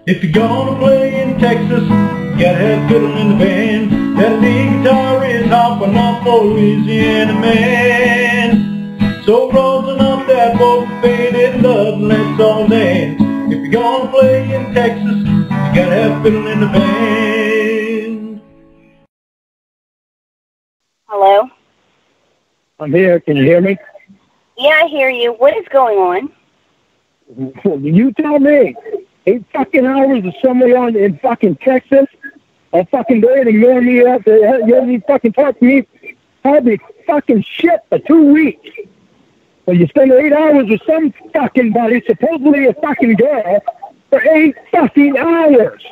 If you're gonna play in Texas, you gotta have fiddle in the band. That lead guitar is hopping up for Louisiana man. So rolling up that boat, faded love, and let's all dance. If you're gonna play in Texas, you gotta have fiddle in the band. Hello? I'm here. Can you hear me? Yeah, I hear you. What is going on? You tell me. 8 fucking hours of somebody in fucking Texas, a fucking day to ignore me after you haven't fucking talked to me. I'll be fucking shit for 2 weeks. Well, you spend 8 hours with some fucking buddy, supposedly a fucking girl, for 8 fucking hours.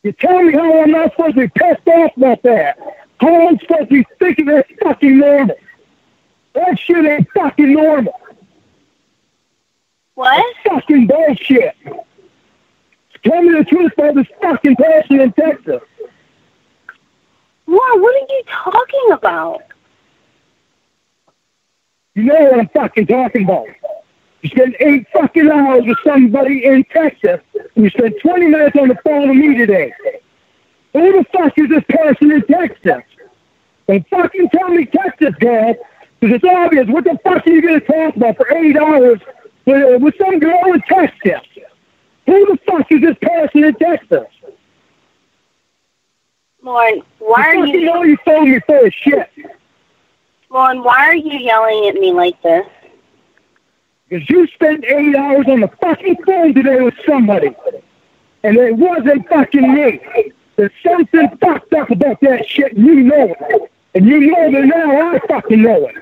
You tell me how I'm not supposed to be pissed off about that. How I'm supposed to be thinking that's fucking normal. That shit ain't fucking normal. What? Fucking bullshit. Tell me the truth about this fucking person in Texas. What are you talking about? You know what I'm fucking talking about. You spend 8 fucking hours with somebody in Texas, and you spend 20 minutes on the phone with me today. Who the fuck is this person in Texas? Don't fucking tell me Texas, girl, because it's obvious. What the fuck are you going to talk about for 8 hours with some girl in Texas? Who the fuck is this person in Texas? Lorne, why are you... You know you told me full of shit. Lorne, why are you yelling at me like this? Because you spent 8 hours on the fucking phone today with somebody. And it wasn't fucking me. There's something fucked up about that shit, and you know it. And you know that now I fucking know it.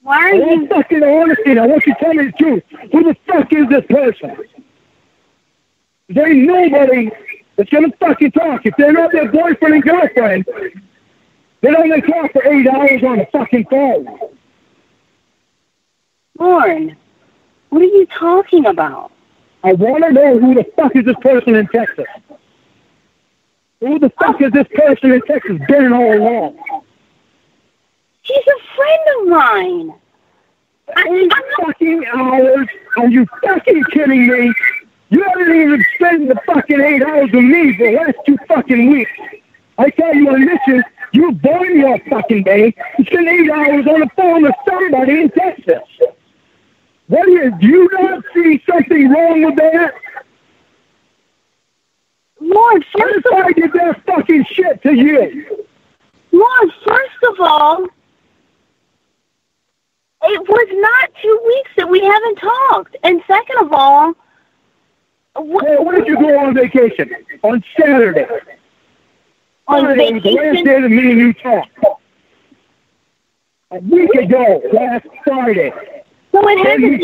Why are you... fucking honesty, I want you to tell me the truth. Who the fuck is this person? There ain't nobody that's gonna fucking talk. If they're not their boyfriend and girlfriend, they don't only talk for 8 hours on the fucking phone. Lorne, what are you talking about? I want to know who the fuck is this person in Texas. Who the fuck is this person in Texas been all along? She's a friend of mine. 8 fucking hours? Are you fucking kidding me? You haven't even spent the fucking 8 hours with me for the last 2 fucking weeks. I tell you on a mission, you born your fucking day. You spend 8 hours on the phone with somebody in Texas. What do you not see something wrong with that? Lord, first of all, I did that fucking shit to you. Lord, first of all, it was not 2 weeks that we haven't talked. And second of all, where did you go on vacation? On Saturday. On Saturday was the last vacation? day that me and you talked. A week ago, last Friday. So it hasn't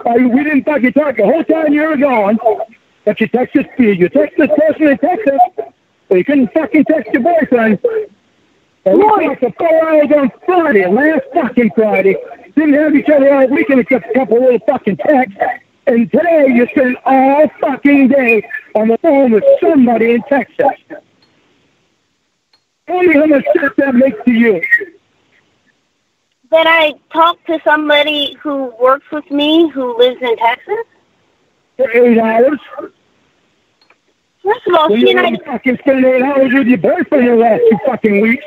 been... We didn't fucking talk the whole time you were gone. But you text this person in Texas, but you couldn't fucking text your boyfriend. And we talked for 4 hours on Friday, last fucking Friday. Didn't have each other all weekend except a couple little fucking texts. And today you spend all fucking day on the phone with somebody in Texas. Tell me how much sense that makes to you. That I talked to somebody who works with me who lives in Texas? For 8 hours? First of all, she and I fucking spend 8 hours with your boyfriend the last 2 fucking weeks.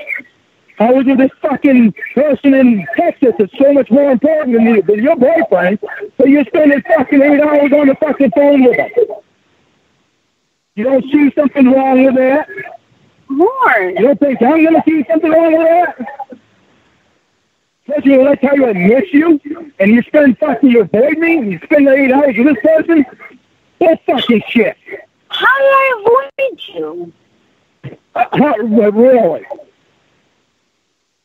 I was with this fucking person in Texas that's so much more important than your boyfriend, but you're spending fucking 8 hours on the fucking phone with him. You don't see something wrong with that? Lord. You don't think I'm going to see something wrong with that? Especially when I tell you I miss you, and you you avoid me, and you spend 8 hours with this person? That's fucking shit. How did I avoid you? Really?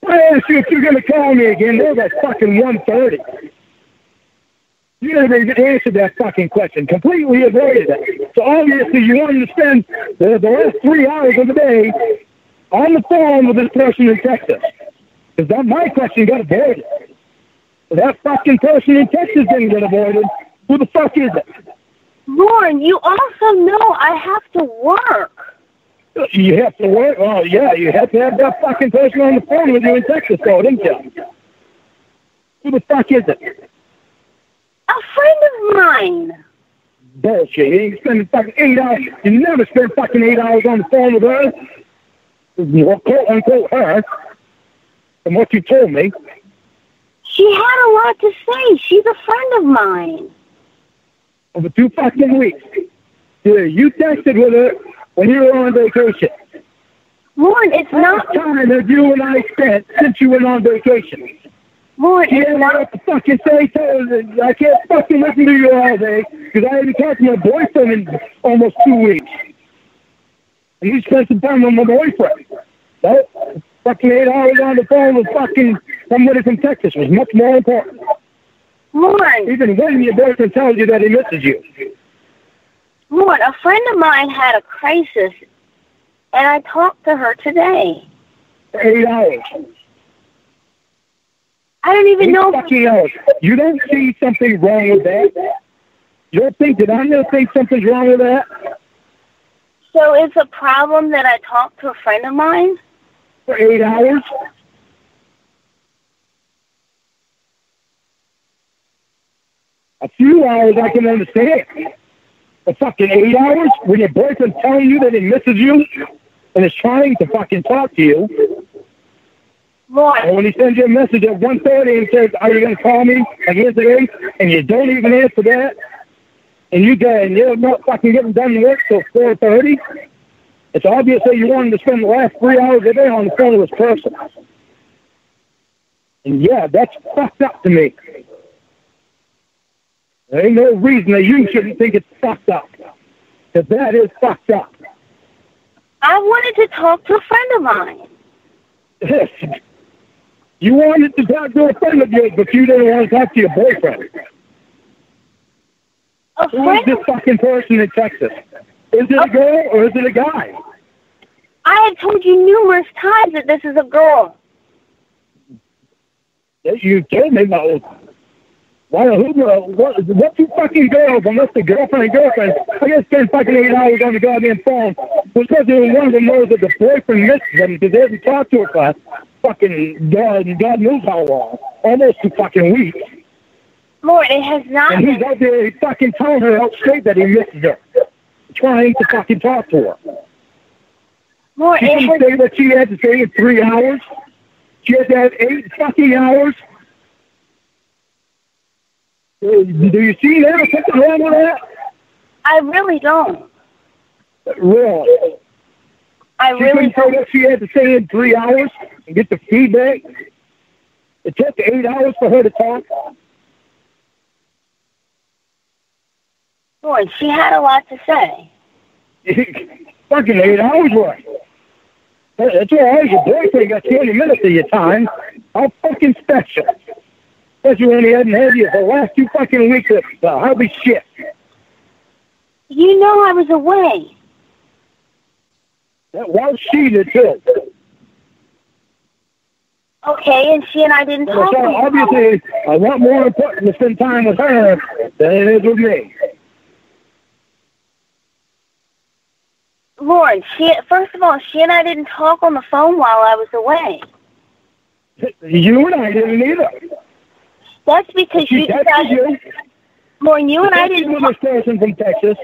I asked you if you're going to call me again. It was at fucking 1:30. You never even answered that fucking question. Completely avoided it. So obviously you wanted to spend the last 3 hours of the day on the phone with this person in Texas. Because that my question got avoided. But that fucking person in Texas didn't get avoided. Who the fuck is it? Lorne, you also know I have to work. You have to work? Oh, yeah, you have to have that fucking person on the phone with you in Texas, though, didn't you? Who the fuck is it? A friend of mine. bullshit. You ain't spending fucking 8 hours. You never spend fucking 8 hours on the phone with her. Well, quote unquote her. From what you told me. She had a lot to say. She's a friend of mine. Over 2 fucking weeks. Yeah, you texted with her when you were on vacation. Lorne, it's not time that you and I spent since you went on vacation. Lorne, You it's not have to fucking say to I can't fucking listen to you all day because I haven't talked to my boyfriend in almost 2 weeks. And you spent some time with my boyfriend. So, fucking 8 hours on the phone with fucking somebody from Texas was much more important. Lorne. Even when your boyfriend tells you that he misses you. Lorne, a friend of mine had a crisis, and I talked to her today. For 8 hours. I don't even know. Fucking hours. You don't see something wrong with that? You don't think that I'm going to think something's wrong with that? So it's a problem that I talked to a friend of mine? For 8 hours? A few hours I can understand. But fucking 8 hours? When your boyfriend's telling you that he misses you and is trying to fucking talk to you. Lorne. And when he sends you a message at 1:30 and says, are you going to call me again today? And you don't even answer that. And you're not fucking getting done work till 4:30. It's obvious that you wanted to spend the last 3 hours a day on the phone with this person. And yeah, that's fucked up to me. There ain't no reason that you shouldn't think it's fucked up. Because that is fucked up. I wanted to talk to a friend of mine. You wanted to talk to a friend of yours, but you didn't want to talk to your boyfriend. Who is this fucking person in Texas? Is it a girl or is it a guy? I have told you numerous times that this is a girl. You told me about what two fucking girls, unless the girlfriend, I guess spend fucking 8 hours on the goddamn phone. Well, especially when one of them knows that the boyfriend misses them because they haven't talked to her for fucking God knows how long. Almost 2 fucking weeks. Lord, it has not and he's out there fucking telling her out straight that he misses her. Trying to fucking talk to her. Lord, she didn't say what she had to say in 3 hours. She had to have 8 fucking hours. Do you see that? Something wrong with that? I really don't. Really? I really don't. She couldn't say what she had to say in 3 hours and get the feedback? It took 8 hours for her to talk? Lord, she had a lot to say. Fucking 8 hours worth. That's all right. Your boyfriend got 20 minutes of your time. How fucking special. Especially when he hadn't had you for the last 2 fucking weeks of hardly shit. You know I was away. That was she that too. Okay, and she and I didn't talk. So obviously, a lot more important to spend time with her than it is with me. Lord, first of all, she and I didn't talk on the phone while I was away. You and I didn't either. That's because you decided. Lord, you and I didn't. With this person from Texas,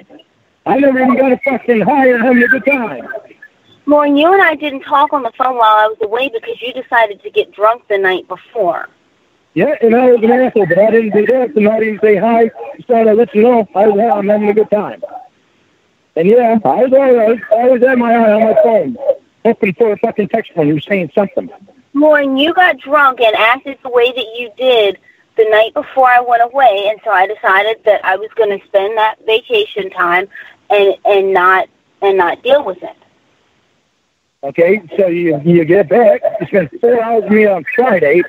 I never even got a fucking high and having a good time. Lord, you and I didn't talk on the phone while I was away because you decided to get drunk the night before. Yeah, and I was an asshole, but I didn't do that, and I didn't say hi. Just thought I'd let you know I'm having a good time. And yeah, I was at my eye on my phone, hoping for a fucking text when you were saying something. Lauren, you got drunk and acted the way that you did the night before I went away, and so I decided that I was going to spend that vacation time and not deal with it. Okay, so you get back, you spend 4 hours with me on Friday,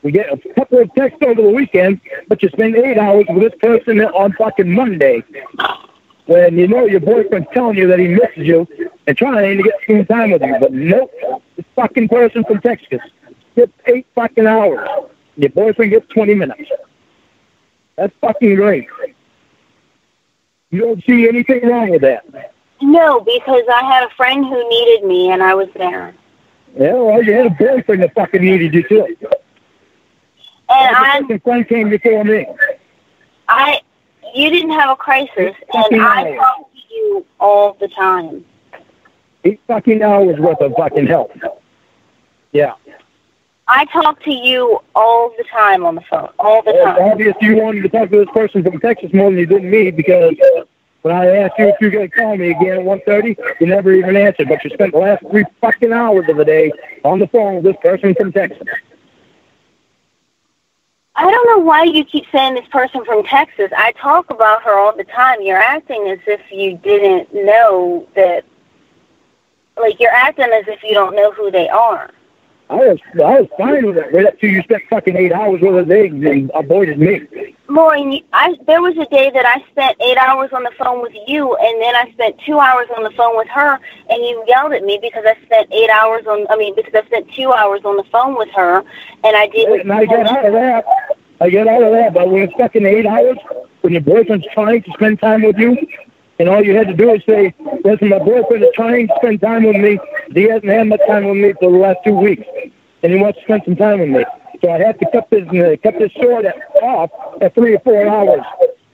we get a couple of texts over the weekend, but you spend 8 hours with this person on fucking Monday. When you know your boyfriend's telling you that he misses you and trying to get some time with you. But nope, this fucking person from Texas gets 8 fucking hours. Your boyfriend gets 20 minutes. That's fucking great. You don't see anything wrong with that? No, because I had a friend who needed me and I was there. Yeah, well, you had a boyfriend that fucking needed you too. And the friend came before me. you didn't have a crisis, and I talk to you all the time. 8 fucking hours worth of fucking help. Yeah. I talk to you all the time on the phone, all the time. Obviously, you wanted to talk to this person from Texas more than you did me, because when I asked you if you were going to call me again at 1:30, you never even answered, but you spent the last 3 fucking hours of the day on the phone with this person from Texas. I don't know why you keep saying this person from Texas. I talk about her all the time. You're acting as if you didn't know that, like, you're acting as if you don't know who they are. I was fine with it right up till you spent fucking 8 hours with a day and avoided me. Lorne, there was a day that I spent 8 hours on the phone with you, and then I spent 2 hours on the phone with her, and you yelled at me because I spent 2 hours on the phone with her, and I didn't. And I get out of that. But when it's fucking 8 hours, when your boyfriend's trying to spend time with you, and all you had to do is say, listen, my boyfriend is trying to spend time with me. He hasn't had much time with me for the last 2 weeks, and he wants to spend some time with me. So I have to cut this short off at 3 or 4 hours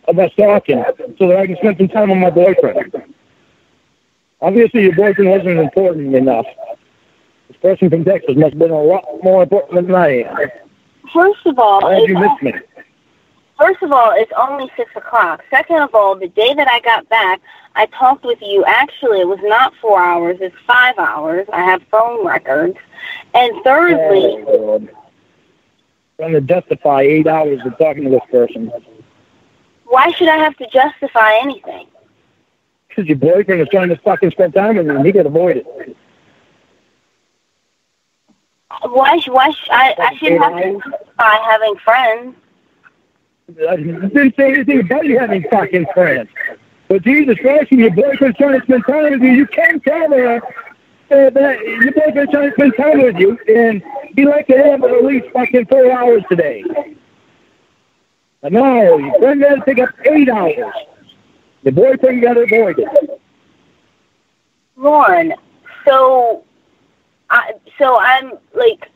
of us talking so that I can spend some time with my boyfriend. Obviously, your boyfriend wasn't important enough. This person from Texas must have been a lot more important than I am. First of all, why did you miss me? First of all, it's only 6 o'clock. Second of all, the day that I got back, I talked with you. Actually, it was not 4 hours. It's 5 hours. I have phone records. And thirdly... trying to justify 8 hours of talking to this person. Why should I have to justify anything? Because your boyfriend is trying to fucking spend time with you, and he got avoided. I shouldn't have to justify having friends. I didn't say anything about you having fucking friends. But Jesus Christ, when your boyfriend's trying to spend time with you, you can't tell her that your boyfriend's trying to spend time with you, and he'd like to have at least fucking 4 hours today. No, your friend got to take up 8 hours. The boyfriend got avoided. Lorne, so I'm, like,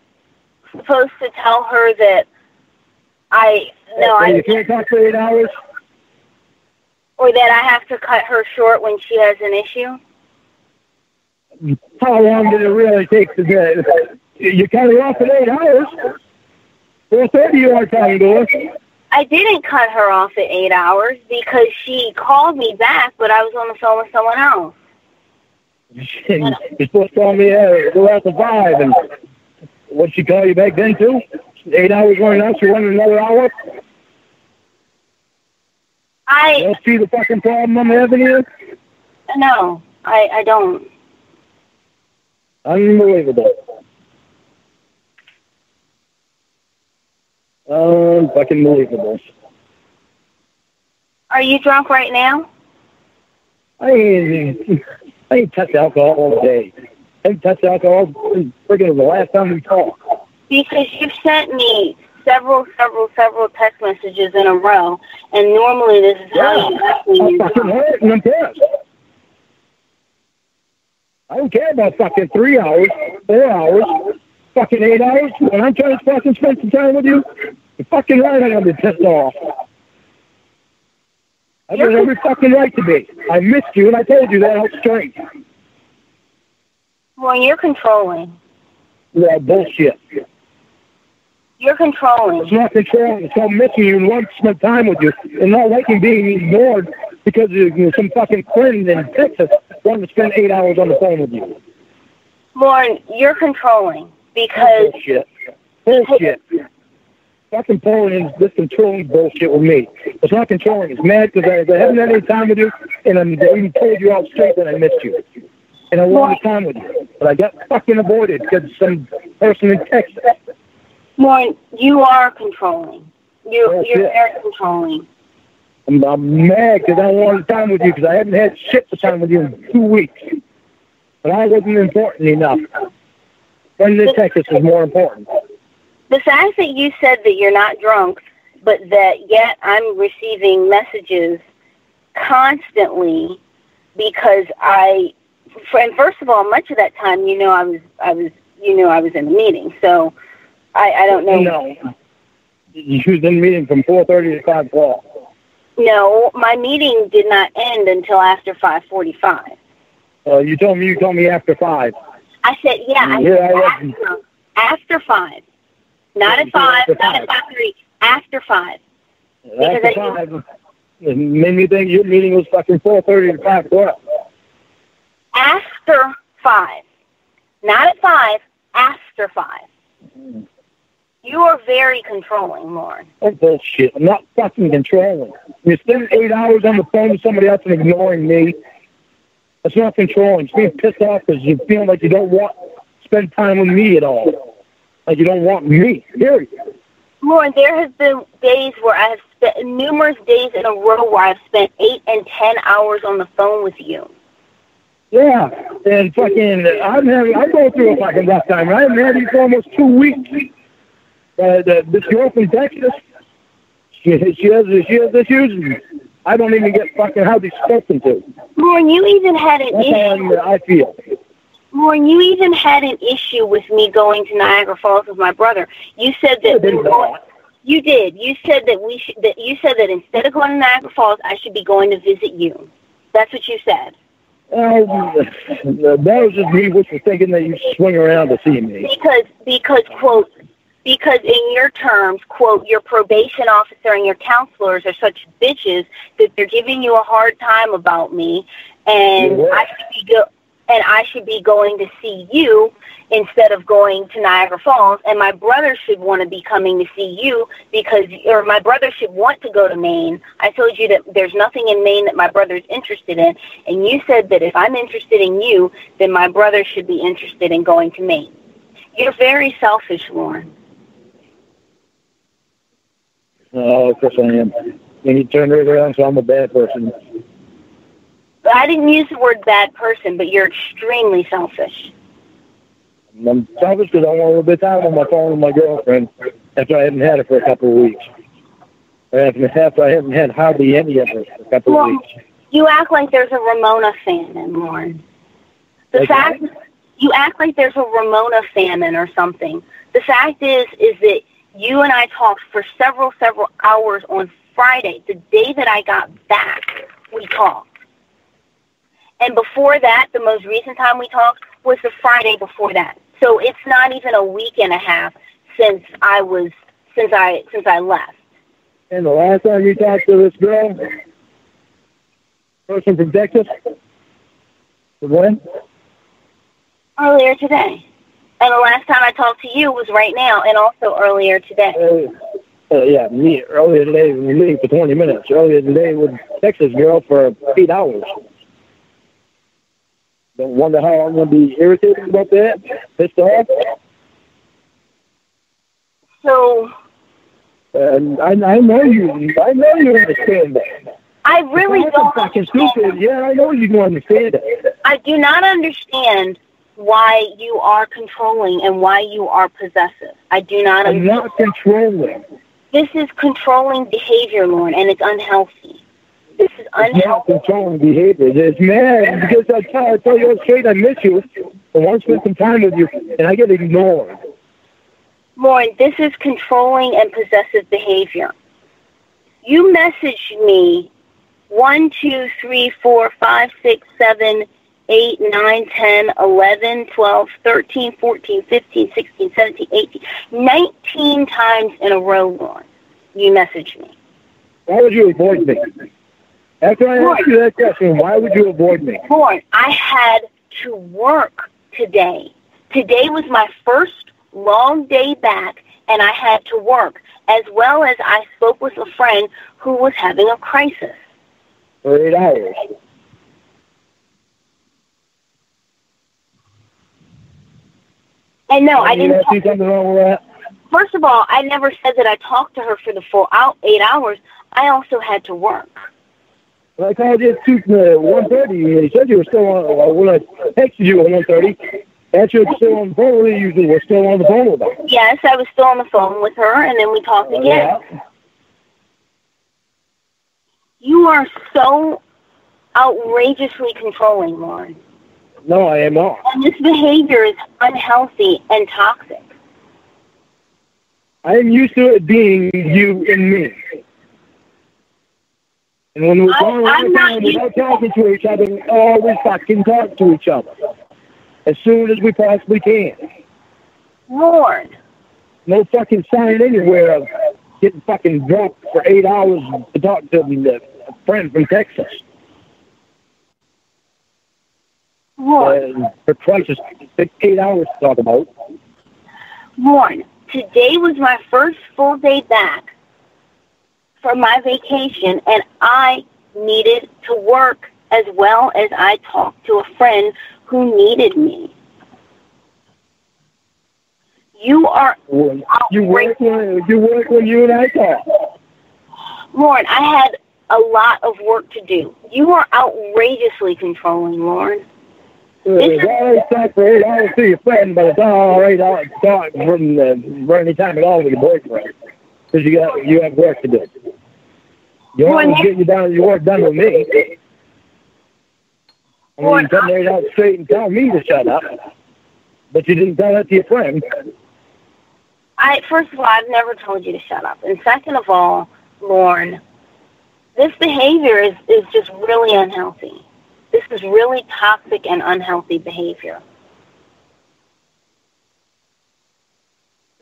supposed to tell her that you can't talk for 8 hours? Or that I have to cut her short when she has an issue? How long did it really take to get it? You cut her off at 8 hours? 4:30 you are talking to her. I didn't cut her off at 8 hours because she called me back, but I was on the phone with someone else. You're supposed to call me go after 5, and would she call you back then too? 8 hours going out, she wanted another hour? You don't see the fucking problem I'm having here? No, I don't. Unbelievable. Fucking believable. Are you drunk right now? I ain't touched alcohol all day. I haven't touched alcohol freaking the last time we talked. Because you've sent me several text messages in a row, and normally this is how you ask me. I'm fucking hurt and I'm pissed. I don't care about fucking 3 hours, 4 hours, fucking 8 hours. When I'm trying to fucking spend some time with you, you're fucking right I'm going to be pissed off. I have every fucking right to be. I missed you, and I told you that out straight. Well, you're controlling. Yeah, bullshit. You're controlling. It's not controlling. It's called missing you and wanting to spend time with you and not liking being ignored because of some fucking friend in Texas wanting to spend 8 hours on the phone with you. Lorne, you're controlling because... Bullshit. Fucking controlling this controlling bullshit with me. It's not controlling. It's mad because I haven't had any time with you, and I even told you out straight that I missed you. And I wanted time with you. But I got fucking avoided because some person in Texas. Lorne, you are controlling. You're very controlling. I'm mad because I wanted time with you because I haven't had shit for time with you in 2 weeks. But I wasn't important enough. Friend in Texas is more important. The fact that you said that you're not drunk, but that yet I'm receiving messages constantly because and first of all, much of that time, I was in the meeting, so I don't know. No, you was in the meeting from 4:30 to 5 o'clock. No, my meeting did not end until after 5:45. You told me after 5. I said, after 5. Not at 5, not at 5:30, after 5. After 5. It made me think your meeting was fucking 4:30 to 5 o'clock. After 5. Not at 5, after 5. You are very controlling, Lorne. That's bullshit. I'm not fucking controlling. You spend 8 hours on the phone with somebody else and ignoring me. That's not controlling. It's being pissed off because you feel like you don't want to spend time with me at all. Like you don't want me, period. Lorne, there have been days where I have spent, numerous days in a row where I've spent 8 and 10 hours on the phone with you. Yeah, and fucking, I'm going through a fucking rough time. I haven't had you for almost 2 weeks. This girl from Texas, she has issues. I don't even get fucking how they're spoken to. Lorne, you even had an issue. That's how I feel. Lorne, you even had an issue with me going to Niagara Falls with my brother. You said that you did. You said that you said that instead of going to Niagara Falls, I should be going to visit you. That's what you said. That was just me wishful thinking that you swing around to see me. Because in your terms, quote, your probation officer and your counselors are such bitches that they're giving you a hard time about me, and I should be going to see you instead of going to Niagara Falls, and my brother should want to be coming to see you or my brother should want to go to Maine. I told you that there's nothing in Maine that my brother's interested in, and you said that if I'm interested in you, then my brother should be interested in going to Maine. You're very selfish, Lorne. Oh, of course I am. And you turn it around, so I'm a bad person. I didn't use the word bad person, but you're extremely selfish. I'm selfish because I want a little bit of time on my phone with my girlfriend after I haven't had it for a couple of weeks. After I haven't had hardly any of it for a couple of weeks. You act like there's a Ramona famine, Lorne. You act like there's a Ramona famine or something. The fact is that you and I talked for several hours on Friday, the day that I got back, we talked. And before that, the most recent time we talked was the Friday before that. So it's not even a week and a half since I left. And the last time you talked to this girl, person from Texas, when? Earlier today. And the last time I talked to you was right now, and also earlier today. Me earlier today, we were meeting for 20 minutes. Earlier today with Texas girl for 8 hours. Don't wonder how I'm going to be irritated about that, pissed off. So, I know you understand that. I really don't fucking stupid. Yeah, I know you don't understand that. I do not understand why you are controlling and why you are possessive. I do not understand. I'm not controlling. This is controlling behavior, Lorne, and it's unhealthy. This is unhealthy. It's not controlling behavior. It's mad because I tell you straight I miss you. I want to spend some time with you, and I get ignored. Lorne, this is controlling and possessive behavior. You messaged me 1, 2, 3, 4, 5, 6, 7, 8, 9, 10, 11, 12, 13, 14, 15, 16, 17, 18, 19 times in a row, Lorne. You messaged me. Why would you avoid me? After I asked you that question, why would you avoid me? Lorne, I had to work today. Today was my first long day back, and I had to work, as well as I spoke with a friend who was having a crisis. For 8 hours. And no, I didn't. See something wrong with that? First of all, I never said that I talked to her for the full 8 hours. I also had to work. Well, I called you at 1:30, and you said you were still on. When I texted you at 1:30, actually you were still on the phone with her. You were still on the phone with her. Yes, I was still on the phone with her, and then we talked again. Yeah. You are so outrageously controlling, Lorne. No, I am not. And this behavior is unhealthy and toxic. I am used to it being you and me. And when we're going around town without talking to each other, we always fucking talk to each other. As soon as we possibly can. Lorne. No fucking sign anywhere of getting fucking drunk for 8 hours to talk to a friend from Texas. Lorne. For crisis, 8 hours to talk about. Lorne, today was my first full day back from my vacation, and I needed to work as well as I talked to a friend who needed me. You are you work when you and I talk. Lorne, I had a lot of work to do. You are outrageously controlling, Lorne. I talk for 8 hours to your friend, but it's all right out to talk for any time at all with your boyfriend. Because you have work to do. You always get your work done with me. I mean, you come right out straight and tell me to shut up. But you didn't tell that to your friend. First of all, I've never told you to shut up. And second of all, Lorne, this behavior is just really unhealthy. This is really toxic and unhealthy behavior.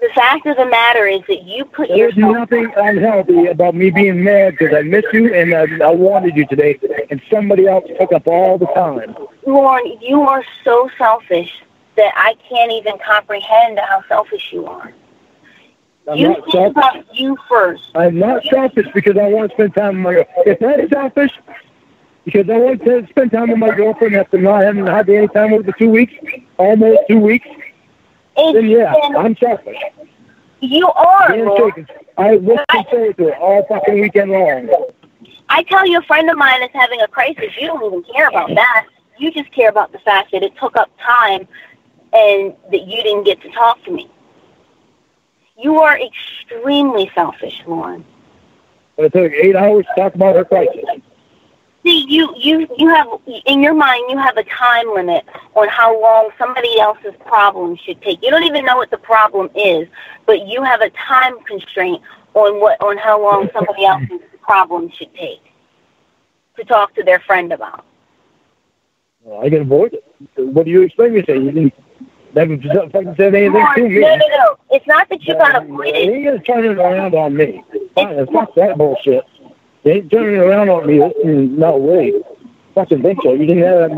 The fact of the matter is that you put yourself... There's nothing unhealthy about me being mad because I miss you and I wanted you today, and somebody else took up all the time. Lorne, you are so selfish that I can't even comprehend how selfish you are. You think about you first. I'm not selfish because I want to spend time with my girlfriend. If that is selfish, because I want to spend time with my girlfriend after not having had any time over 2 weeks, almost 2 weeks, then yeah, I'm selfish. You are, Lorne. I look forward to it all fucking weekend long. I tell you, a friend of mine is having a crisis. You don't even care about that. You just care about the fact that it took up time and that you didn't get to talk to me. You are extremely selfish, Lorne. It took 8 hours to talk about her crisis. See, you have, in your mind, you have a time limit on how long somebody else's problem should take. You don't even know what the problem is, but you have a time constraint on how long somebody else's problem should take to talk to their friend about. Well, I can avoid it. What do you expect me to say? You didn't fucking say anything to me. No. It's not that you got to avoid it. He is turning around on me. Fine, fuck that bullshit. You ain't turning around on me. No way. Fucking think so. You didn't have...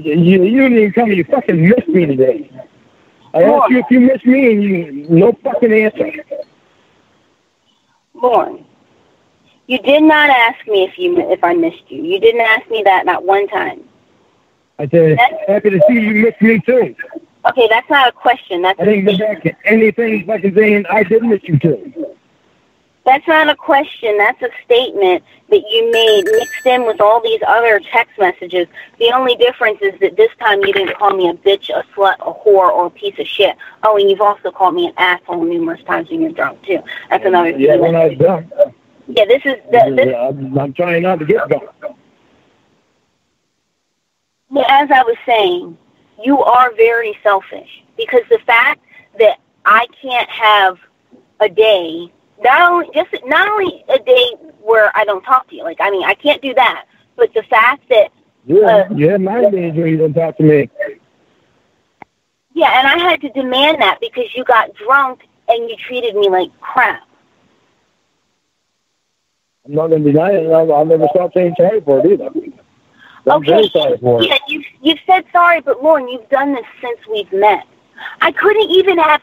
You didn't even tell me you fucking missed me today. I asked you if you missed me and you... No fucking answer. Lorne, you did not ask me if I missed you. You didn't ask me that not one time. I said, happy to see you missed me too. Okay, that's not a question. That's I didn't get back to anything fucking saying I did miss you too. That's not a question. That's a statement that you made mixed in with all these other text messages. The only difference is that this time you didn't call me a bitch, a slut, a whore, or a piece of shit. Oh, and you've also called me an asshole numerous times when you're drunk, too. That's another thing. Yeah, when I was drunk. Yeah, this is... I'm trying not to get drunk. But as I was saying, you are very selfish. Because the fact that I can't have a day... Not only a day where I don't talk to you. I can't do that. But the fact that... you had 9 days where you didn't talk to me. Yeah, and I had to demand that because you got drunk and you treated me like crap. I'm not going to deny it. I'll never stop saying sorry for it either. I'm very sorry for it. Yeah, you've said sorry, but Lorne, you've done this since we've met. I couldn't even have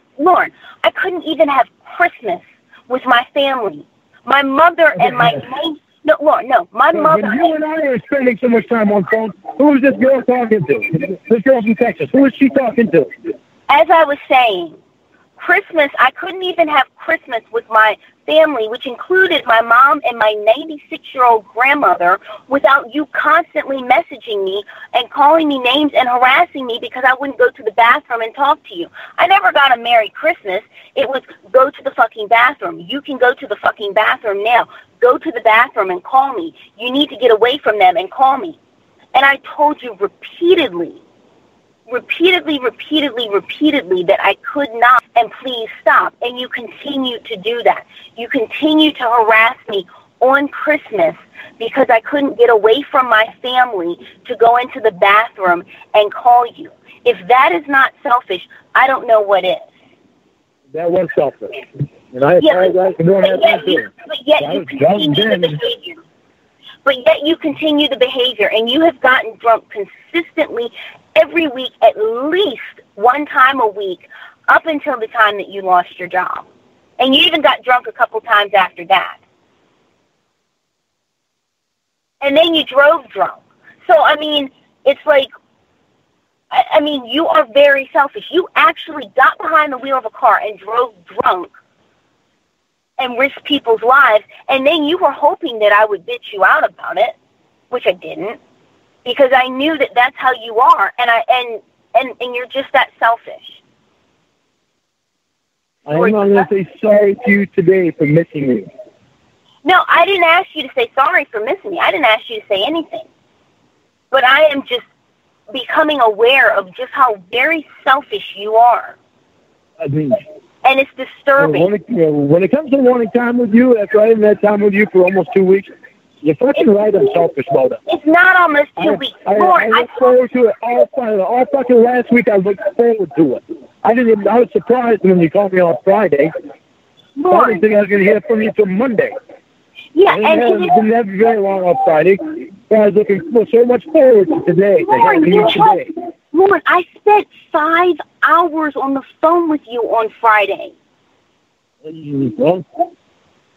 Christmas with my family. My mother and my name. No, Lorne, no. My mother. When you and I are spending so much time on phone, who is this girl talking to? This girl from Texas. Who is she talking to? As I was saying, Christmas, I couldn't even have Christmas with my family, which included my mom and my 96-year-old grandmother, without you constantly messaging me and calling me names and harassing me because I wouldn't go to the bathroom and talk to you. I never got a Merry Christmas. It was go to the fucking bathroom. You can go to the fucking bathroom now. Go to the bathroom and call me. You need to get away from them and call me. And I told you repeatedly that I could not, and please stop. And you continue to do that. You continue to harass me on Christmas because I couldn't get away from my family to go into the bathroom and call you. If that is not selfish, I don't know what is. That was selfish. And I apologize for doing that too. But yet you continue the behavior. But yet you continue the behavior, and you have gotten drunk consistently every week, at least one time a week, up until the time that you lost your job. And you even got drunk a couple times after that. And then you drove drunk. So, I mean, it's like, I mean, you are very selfish. You actually got behind the wheel of a car and drove drunk and risked people's lives, and then you were hoping that I would bitch you out about it, which I didn't, because I knew that that's how you are, and you're just that selfish. I'm not going to say sorry to you today for missing you. No, I didn't ask you to say sorry for missing me. I didn't ask you to say anything. But I am just becoming aware of just how very selfish you are. I mean, and it's disturbing. When it comes to wanting time with you, after I haven't had time with you for almost 2 weeks, you're fucking right, I'm selfish about it. It's not almost 2 weeks. I look forward to it all fucking last week. I looked forward to it. I was surprised when you called me on Friday. Lorne. I didn't think I was going to hear from you till Monday. Yeah, it didn't have very long on Friday. I was looking so much forward to today. Lorne, I spent 5 hours on the phone with you on Friday. Well,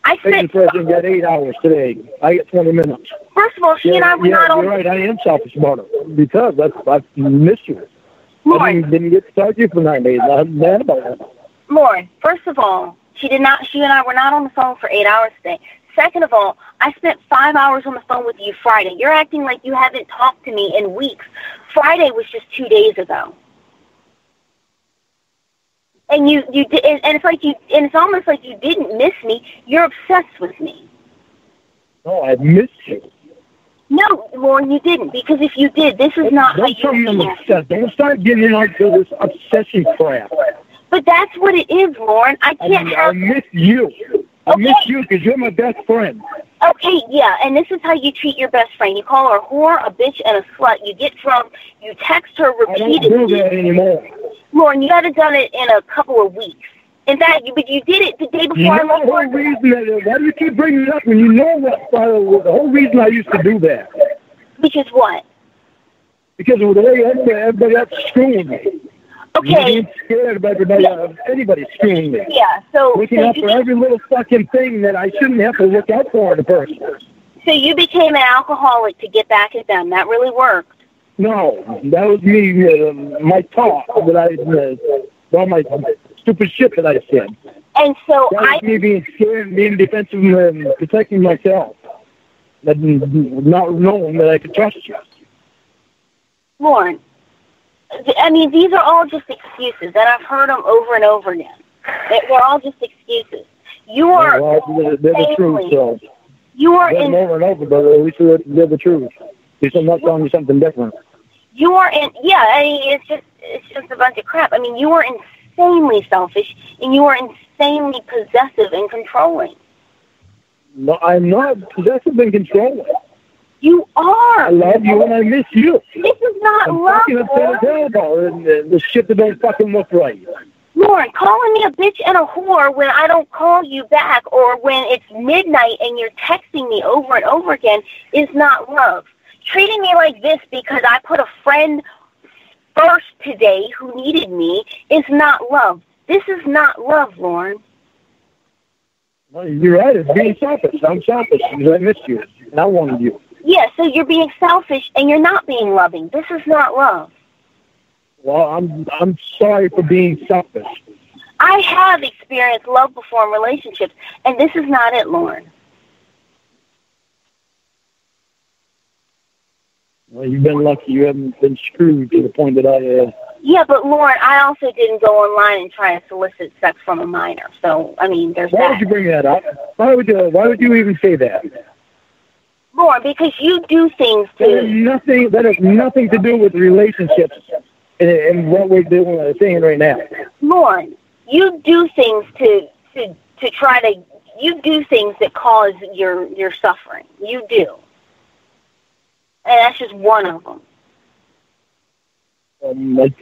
I spent. President got 8 hours today. I get 20 minutes. First of all, she and I were not on. You're right. I am selfish about it because I missed you. Lorne. I didn't get to talk to you for 9 days. I'm mad about it. Lorne, first of all, she and I were not on the phone for 8 hours today. Second of all, I spent 5 hours on the phone with you Friday. You're acting like you haven't talked to me in weeks. Friday was just 2 days ago. And you did, and it's almost like you didn't miss me. You're obsessed with me. No, I missed you. No, Lorne, you didn't. Because if you did, this is not how you obsessed. Don't start getting into this obsession crap. But that's what it is, Lorne. I miss you. I miss you because you're my best friend. Okay, yeah, and this is how you treat your best friend. You call her a whore, a bitch, and a slut. You get drunk. You text her repeatedly. I don't do that anymore. Lorne, you haven't done it in a couple of weeks. In fact, but you did it the day before I left work. Why do you keep bringing it up when you know the whole reason I used to do that? Which is what? Because of the way everybody else screwing me. Okay. I'm scared about anybody screwing me. Yeah, so... Looking out for every little fucking thing that I shouldn't have to look out for in a person. So you became an alcoholic to get back at them. That really worked. No, that was me, my talk that all my stupid shit that I said. And so that was me being scared, being defensive, and protecting myself. Not knowing that I could trust you. Lorne, I mean, these are all just excuses, and I've heard them over and over again. They're all just excuses. You are... Well, they're the truth, so... You are in... over and over, but at least they're the truth. At least I'm not telling you something different. You are in... Yeah, I mean, it's just a bunch of crap. I mean, you are insanely selfish, and you are insanely possessive and controlling. No, I'm not possessive and controlling. You are. I love you and I miss you. This is not love, I'm fucking upset about the shit that don't fucking look right. Lorne, calling me a bitch and a whore when I don't call you back or when it's midnight and you're texting me over and over again is not love. Treating me like this because I put a friend first today who needed me is not love. This is not love, Lorne. Well, you're right. It's being selfish. I'm selfish because I missed you and I wanted you. Yeah, so you're being selfish and you're not being loving. This is not love. Well, I'm sorry for being selfish. I have experienced love before in relationships, and this is not it, Lorne. Well, you've been lucky. You haven't been screwed to the point that I have. Yeah, but Lorne, I also didn't go online and try to solicit sex from a minor. So, I mean, there's that. Why would you bring that up? Why would you even say that? Lorne, because you do things to... That has nothing to do with relationships and what we're saying right now. Lorne, you do things to try to do things that cause your suffering. You do. And that's just one of them.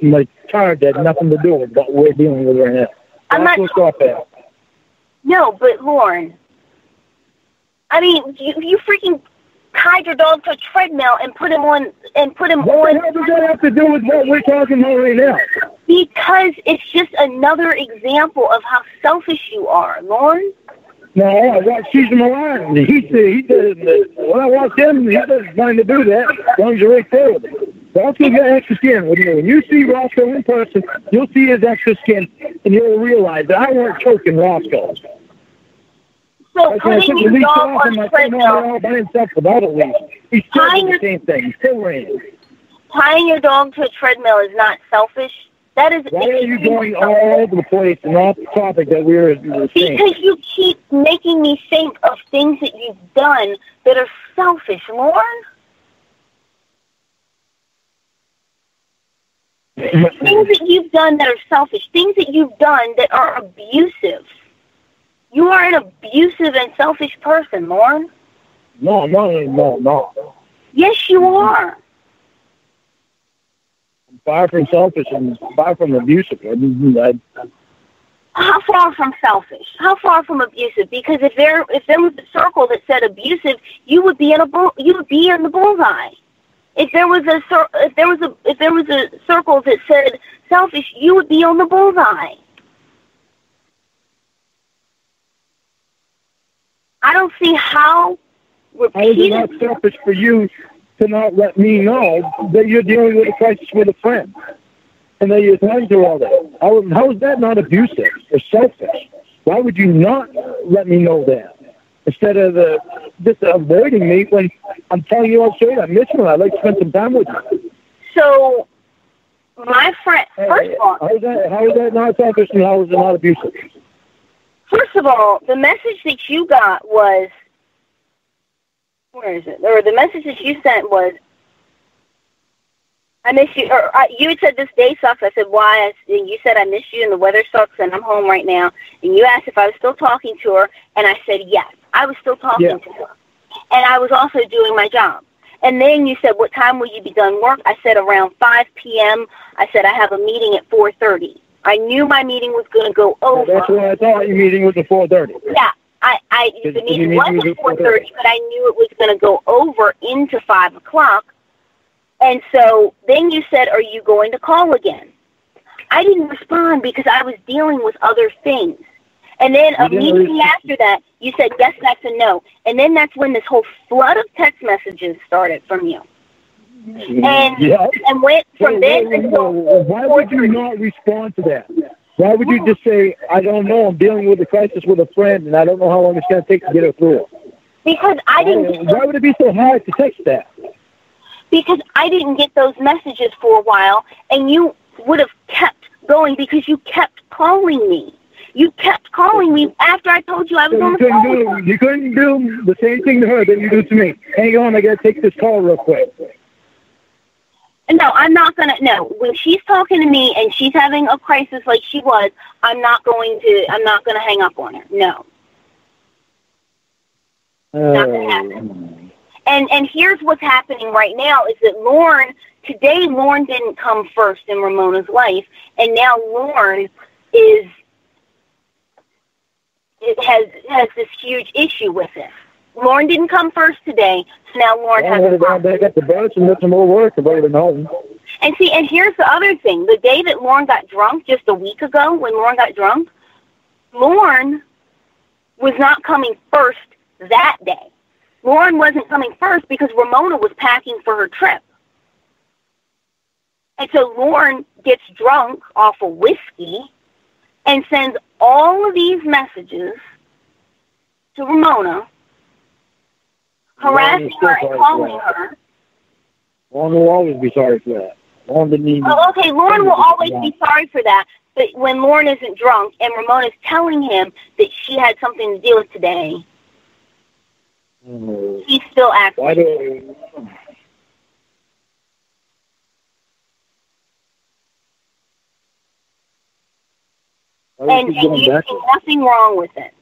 My card had nothing to do with what we're dealing with right now. I'm not talking. No, but Lorne, I mean, you freaking tied your dog to a treadmill and put him on. What the hell does that have to do with what we're talking about right now? Because it's just another example of how selfish you are, Lorne. No, I watched Caesar Milan. He does. When I watch him, he doesn't mind to do that. As long as you're right there with him. Roscoe got extra skin. When you see Roscoe in person, you'll see his extra skin, and you'll realize that I weren't choking Roscoe. So putting your dog on a treadmill, by himself without a leash, he's still doing the same thing. He's still raining. Tying your dog to a treadmill is not selfish. That is. Why are you going all over the place and off the topic that we're saying? Because you keep making me think of things that you've done that are selfish, Lorne. Things that you've done that are selfish. Things that you've done that are abusive. You are an abusive and selfish person, Lorne. No. Yes, you are. I'm far from selfish and far from abusive. How far from selfish? How far from abusive? Because if there was a circle that said abusive, you would be in the bullseye. If there was a circle that said selfish, you would be on the bullseye. I don't see how repeated. How is it not selfish for you to not let me know that you're dealing with a crisis with a friend and that you're trying to do all that? How is that not abusive or selfish? Why would you not let me know that instead of just avoiding me when I'm telling you all straight? I miss you. I'd like to spend some time with you. So, my friend, first of all, how is that not selfish and how is it not abusive? First of all, the message that you got was, where is it? Or the message that you sent was, I miss you. Or you had said this day sucks. I said why? And you said I miss you and the weather sucks and I'm home right now. And you asked if I was still talking to her, and I said yes, I was still talking to her, and I was also doing my job. And then you said, what time will you be done work? I said around 5 p.m. I said I have a meeting at 4:30. I knew my meeting was going to go over. That's what I thought your meeting was at 4:30. Yeah, the meeting was at 4:30, but I knew it was going to go over into 5 o'clock. And so then you said, are you going to call again? I didn't respond because I was dealing with other things. And then immediately after that, you said, yes, that's a no. And then that's when this whole flood of text messages started from you. And went from then until... Why would you not respond to that? Why would you just say, I don't know, I'm dealing with a crisis with a friend, and I don't know how long it's going to take to get her through it? Because I didn't... Why would it be so hard to text that? Because I didn't get those messages for a while, and you would have kept going because you kept calling me. You kept calling me after I told you I was on the phone. You couldn't do the same thing to her that you do to me. Hang on, I got to take this call real quick. No, I'm not going to. No, when she's talking to me and she's having a crisis like she was, I'm not going to hang up on her. No. Not going to happen. And here's what's happening right now is that Lorne didn't come first in Ramona's life, and now Lorne has this huge issue with it. Lorne didn't come first today, so now Lorne has a problem. They got the bus and did some more work about it home. And see, and here's the other thing. The day that Lorne got drunk, just a week ago, when Lorne got drunk, Lorne was not coming first that day. Lorne wasn't coming first because Ramona was packing for her trip. And so Lorne gets drunk off of whiskey and sends all of these messages to Ramona, harassing her and calling her. Lorne will always be sorry for that. Lorne didn't even... Oh, okay, Lorne will always be sorry for that. But when Lorne isn't drunk and Ramona's telling him that she had something to deal with today, he's still acting. And you see nothing wrong with it.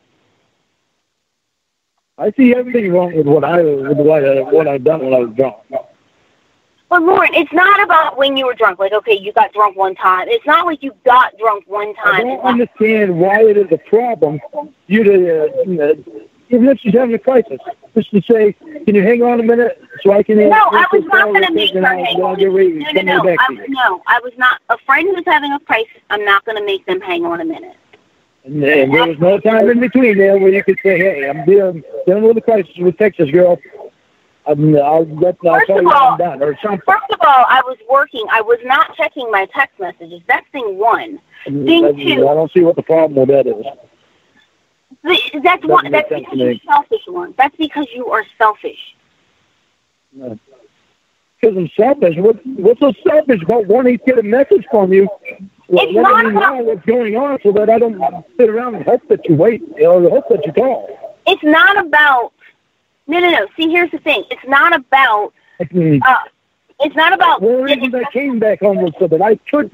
I see everything wrong with what I've done when I was drunk. But Lorne, it's not about when you were drunk. Like, okay, you got drunk one time. It's not like you got drunk one time. I don't understand why it is a problem. Even if she's having a crisis, just to say, can you hang on a minute so I can... No, I was not going to make her hang on. No, I was not. A friend who's having a crisis, I'm not going to make them hang on a minute. And there was no time in between there where you could say, hey, I'm dealing with a crisis with Texas, girl. I'll tell you I'm done, or something. First of all, I was working. I was not checking my text messages. That's thing one. Thing two... I don't see what the problem with that is. That's because you're selfish, Lorne. That's because you are selfish. No. Because I'm selfish. What's so selfish about wanting to get a message from you? It's not about what's going on so that I don't sit around and hope that you wait, or hope that you call. It's not about... No. See, here's the thing. It's not about... it's not about... Well, the reason I came back home was so that I could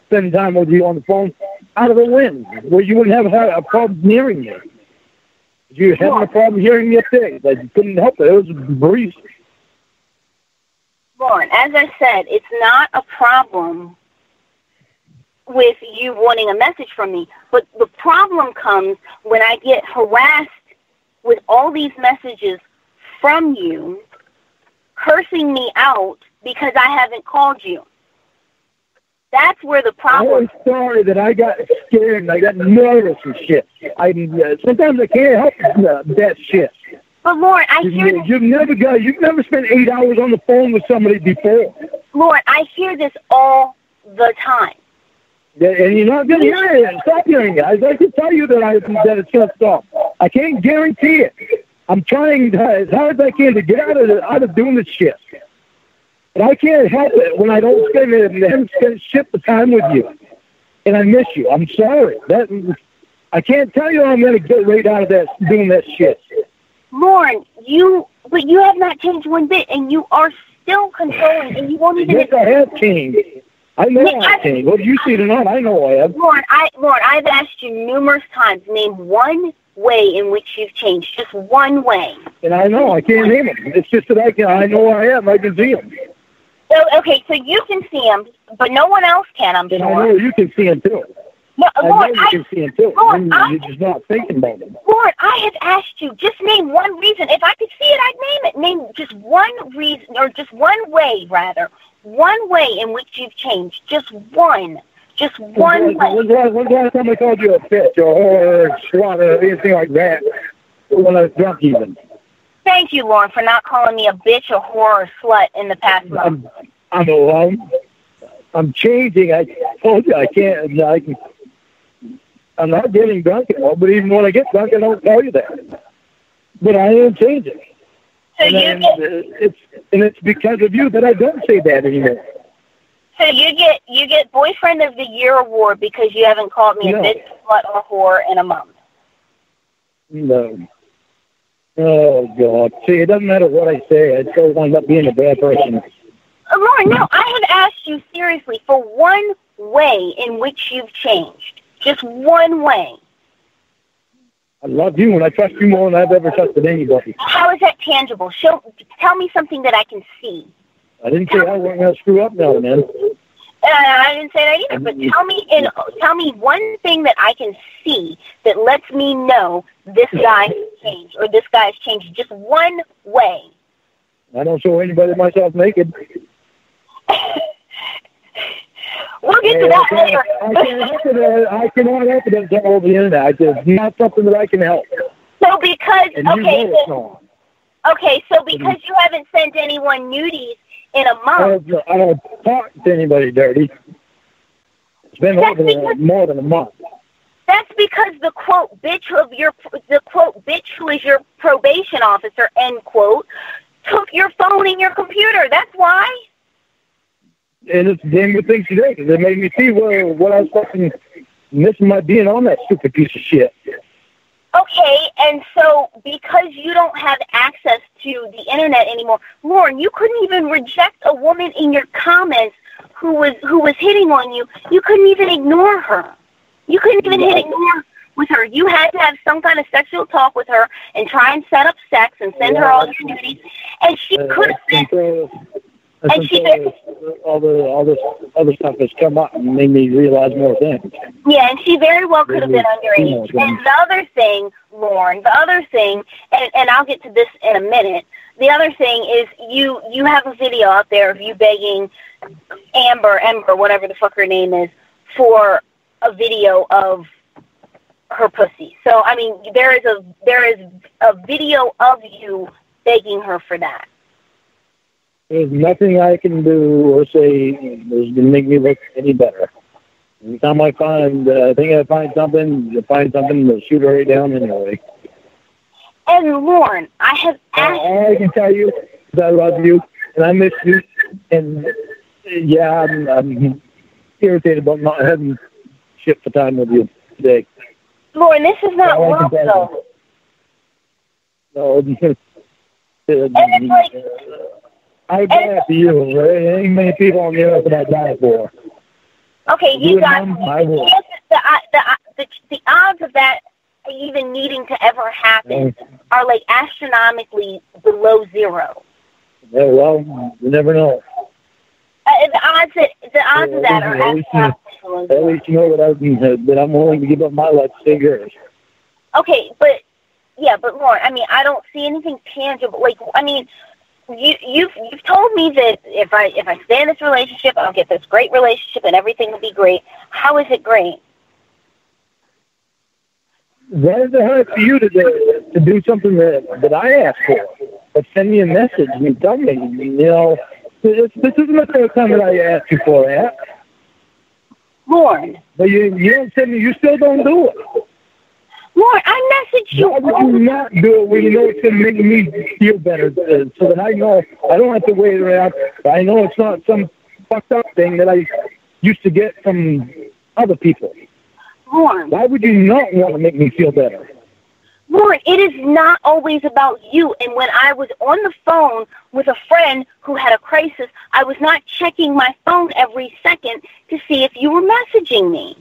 spend time with you on the phone out of the wind, where you wouldn't have a problem hearing me. You were having a problem hearing me up there. You couldn't help it. It was a breeze. Lorne, as I said, it's not a problem with you wanting a message from me, but the problem comes when I get harassed with all these messages from you, cursing me out because I haven't called you. That's where the problem is. I'm sorry that I got scared and I got nervous and shit. Sometimes I can't help that shit. But Lorne, I hear this. You've never spent 8 hours on the phone with somebody before. Lorne, I hear this all the time. Yeah, and you're not going to hear it. Stop hearing it. I can tell you that it's going to stop. I can't guarantee it. I'm trying as hard as I can to get out of doing this shit. But I can't help it when I don't spend shit the time with you. And I miss you. I'm sorry. I can't tell you I'm going to get right out of that doing that shit. Lorne, you have not changed one bit, and you are still controlling, and you won't even... Yes, I have changed. I know I've changed. Whether you see it or not, I know I have. Lorne, I've asked you numerous times, name one way in which you've changed. Just one way. And I know. I can't name them. It's just that I know I am. I can see them. So, okay, so you can see them, but no one else can, I'm sure. And I know you can see them, too. No, Lorne, I know you can see them, too. Lorne, you're just not thinking about them. Lorne, I have asked you, just name one reason. If I could see it, I'd name it. Name just one reason, or just one way, rather. One way in which you've changed. Just one. Just one way. When's the last time I called you a bitch or a slut or anything like that when I was drunk even? Thank you, Lorne, for not calling me a bitch, a whore, or a slut in the past month. I'm alone. I'm changing. I told you I can't. I'm not getting drunk anymore, but even when I get drunk, I don't tell you that. But I am changing. So it's because of you that I don't say that anymore. So you get Boyfriend of the Year award because you haven't called me a bitch, slut, or whore in a month. No. Oh, God. See, it doesn't matter what I say. I still wind up being a bad person. Lorne, no, I have asked you seriously for one way in which you've changed. Just one way. I love you and I trust you more than I've ever trusted anybody. How is that tangible? Tell me something that I can see. I didn't say I wasn't going to screw up now, man. I didn't say that either, but tell me one thing that I can see that lets me know this guy has changed or this guy's changed. Just one way. I don't show anybody myself naked. We'll get to that later. I cannot help it over the internet. It's not something that I can help. So because, so because you haven't sent anyone nudies in a month. I don't talk to anybody dirty. It's been more than a month. That's because the quote bitch who is your probation officer, end quote, took your phone and your computer. That's why. And it's a damn good thing today because it made me see what I was fucking missing by being on that stupid piece of shit. Okay, and so because you don't have access to the internet anymore, Lorne, you couldn't even reject a woman in your comments who was hitting on you. You couldn't even ignore her. You couldn't even ignore with her. You had to have some kind of sexual talk with her and try and set up sex and send her all your nudies. And she could have been... all this other stuff has come up and made me realize more things. Yeah, and she very well could have been underage. And the other thing, Lorne, and I'll get to this in a minute, the other thing is you have a video out there of you begging Ember, whatever the fuck her name is, for a video of her pussy. So, I mean, there is a video of you begging her for that. There's nothing I can do or say that's to make me look any better. Every time I find something, they'll shoot her right down anyway. And Lorne, I have asked... All I can tell you is I love you, and I miss you, and yeah, I'm irritated about not having shit for time with you today. Lorne, this is not love, though. No, and it's like... I die for you. There ain't many people on the earth that I die for. Okay, you got the odds of that even needing to ever happen are like astronomically below zero. Yeah, well, you never know. The odds of that are astronomically. At least you know that I'm willing to give up my life to save yours. Okay, but Lorne, I mean, I don't see anything tangible. Like, I mean. You've told me that if I stay in this relationship, I'll get this great relationship and everything will be great. How is it great? That is hard for you to do something that I asked for. But send me a message and tell me, this isn't the first time that I asked you for that. Lorne. But you don't send me, you still don't do it. Lord, I messaged you. Why would you not do it when you know it's going to make me feel better, so that I know I don't have to wait around. I know it's not some fucked up thing that I used to get from other people. Lord. Why would you not want to make me feel better? Lord, it is not always about you. And when I was on the phone with a friend who had a crisis, I was not checking my phone every second to see if you were messaging me.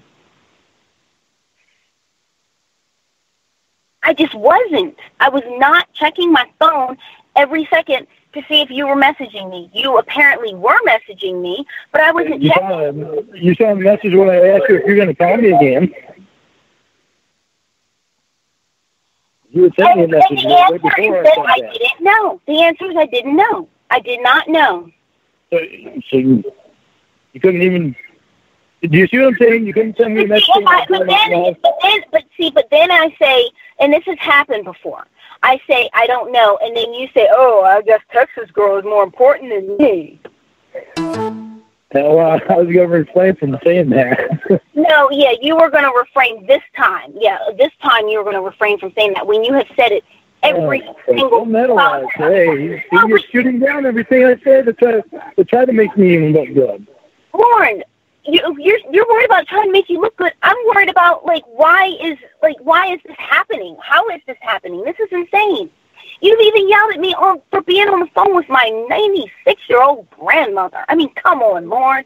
I just wasn't. I was not checking my phone every second to see if you were messaging me. You apparently were messaging me, but I wasn't checking. You saw a message when I asked you if you're going to call me again. You would send me a message right before I didn't know. The answer is I didn't know. I did not know. So you couldn't even... Do you see what I'm saying? You couldn't send me a message. But then I say, and this has happened before, I say, I don't know, and then you say, oh, I guess Texas girl is more important than me. Well, I was going to refrain from saying that. No, yeah, you were going to refrain this time. Yeah, this time you were going to refrain from saying that when you have said it every single time. Hey, you're shooting down everything I said to try to make me even look good. Lorne, you're worried about trying to make you look good. I'm worried about why is this happening? How is this happening? This is insane. You've even yelled at me for being on the phone with my 96-year-old grandmother. I mean, come on, Lorne.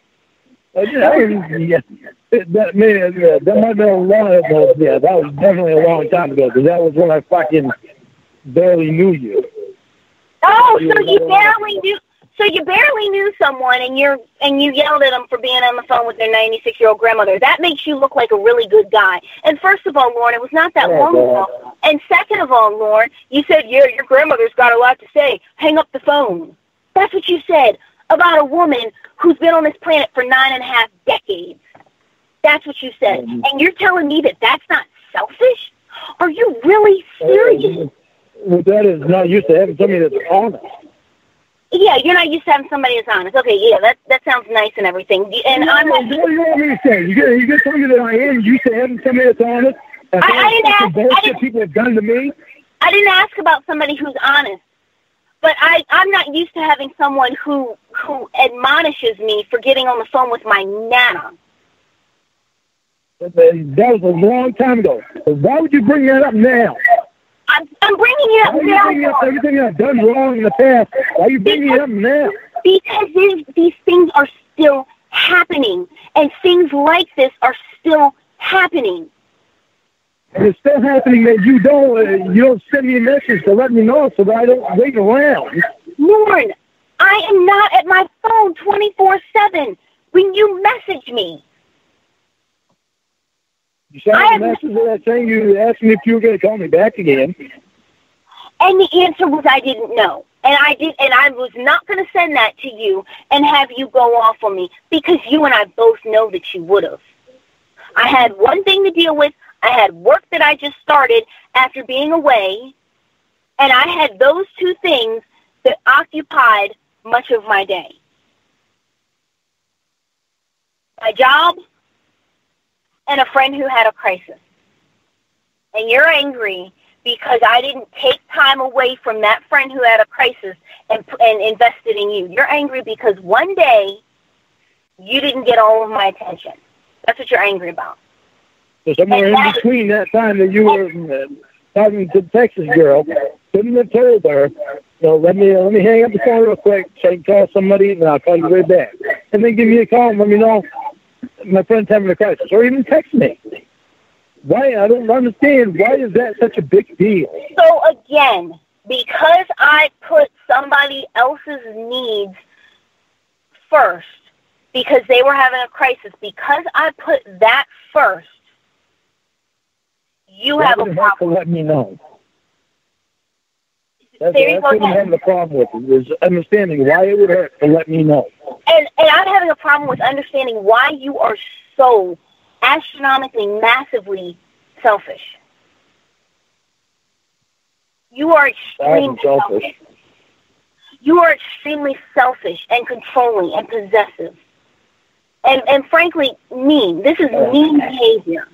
That might have been a long. Yeah, that was definitely a long time ago because that was when I fucking barely knew you. Oh, so you barely knew. So you barely knew someone, and you yelled at them for being on the phone with their 96-year-old grandmother. That makes you look like a really good guy. And first of all, Lorne, it was not that long ago. And second of all, Lorne, you said, yeah, your grandmother's got a lot to say. Hang up the phone. That's what you said about a woman who's been on this planet for 9.5 decades. That's what you said. And you're telling me that that's not selfish? Are you really serious? Well, that is not used to having somebody that's honest. Yeah, you're not used to having somebody that's honest. Okay, yeah, that sounds nice and everything. And what do you want me to say? You got to tell me that I am used to having somebody that's honest? People have done to me? I didn't ask about somebody who's honest. But I'm not used to having someone who admonishes me for getting on the phone with my nana. That was a long time ago. So why would you bring that up now? I'm bringing it up now. Why are you bringing up everything I've done wrong in the past? Why are you bringing it up now? Because these things are still happening, and things like this are still happening. And it's still happening that you don't send me a message to let me know so that I don't wait around. Lorne, I am not at my phone 24/7 when you message me. You sent me a message that saying you asked me if you were going to call me back again. And the answer was I didn't know. And I was not going to send that to you and have you go off on me because you and I both know that you would have. I had one thing to deal with. I had work that I just started after being away, and I had those two things that occupied much of my day. My job and a friend who had a crisis. And you're angry because I didn't take time away from that friend who had a crisis and invested in you. You're angry because one day you didn't get all of my attention. That's what you're angry about. So somewhere in between that time that you were talking to the Texas girl, couldn't have told her, let me hang up the phone real quick so I can call somebody and I'll call you right back. And then give me a call and let me know my friend's having a crisis. Or even text me. Why? I don't understand. Why is that such a big deal? So again, because I put somebody else's needs first, because they were having a crisis, because I put that first, you have a problem. Let me know. That's what I'm having a problem with, is understanding why it would hurt to let me know. And I'm having a problem with understanding why you are so astronomically, massively selfish. You are extremely selfish. You are extremely selfish and controlling and possessive. And frankly, mean. This is mean behavior.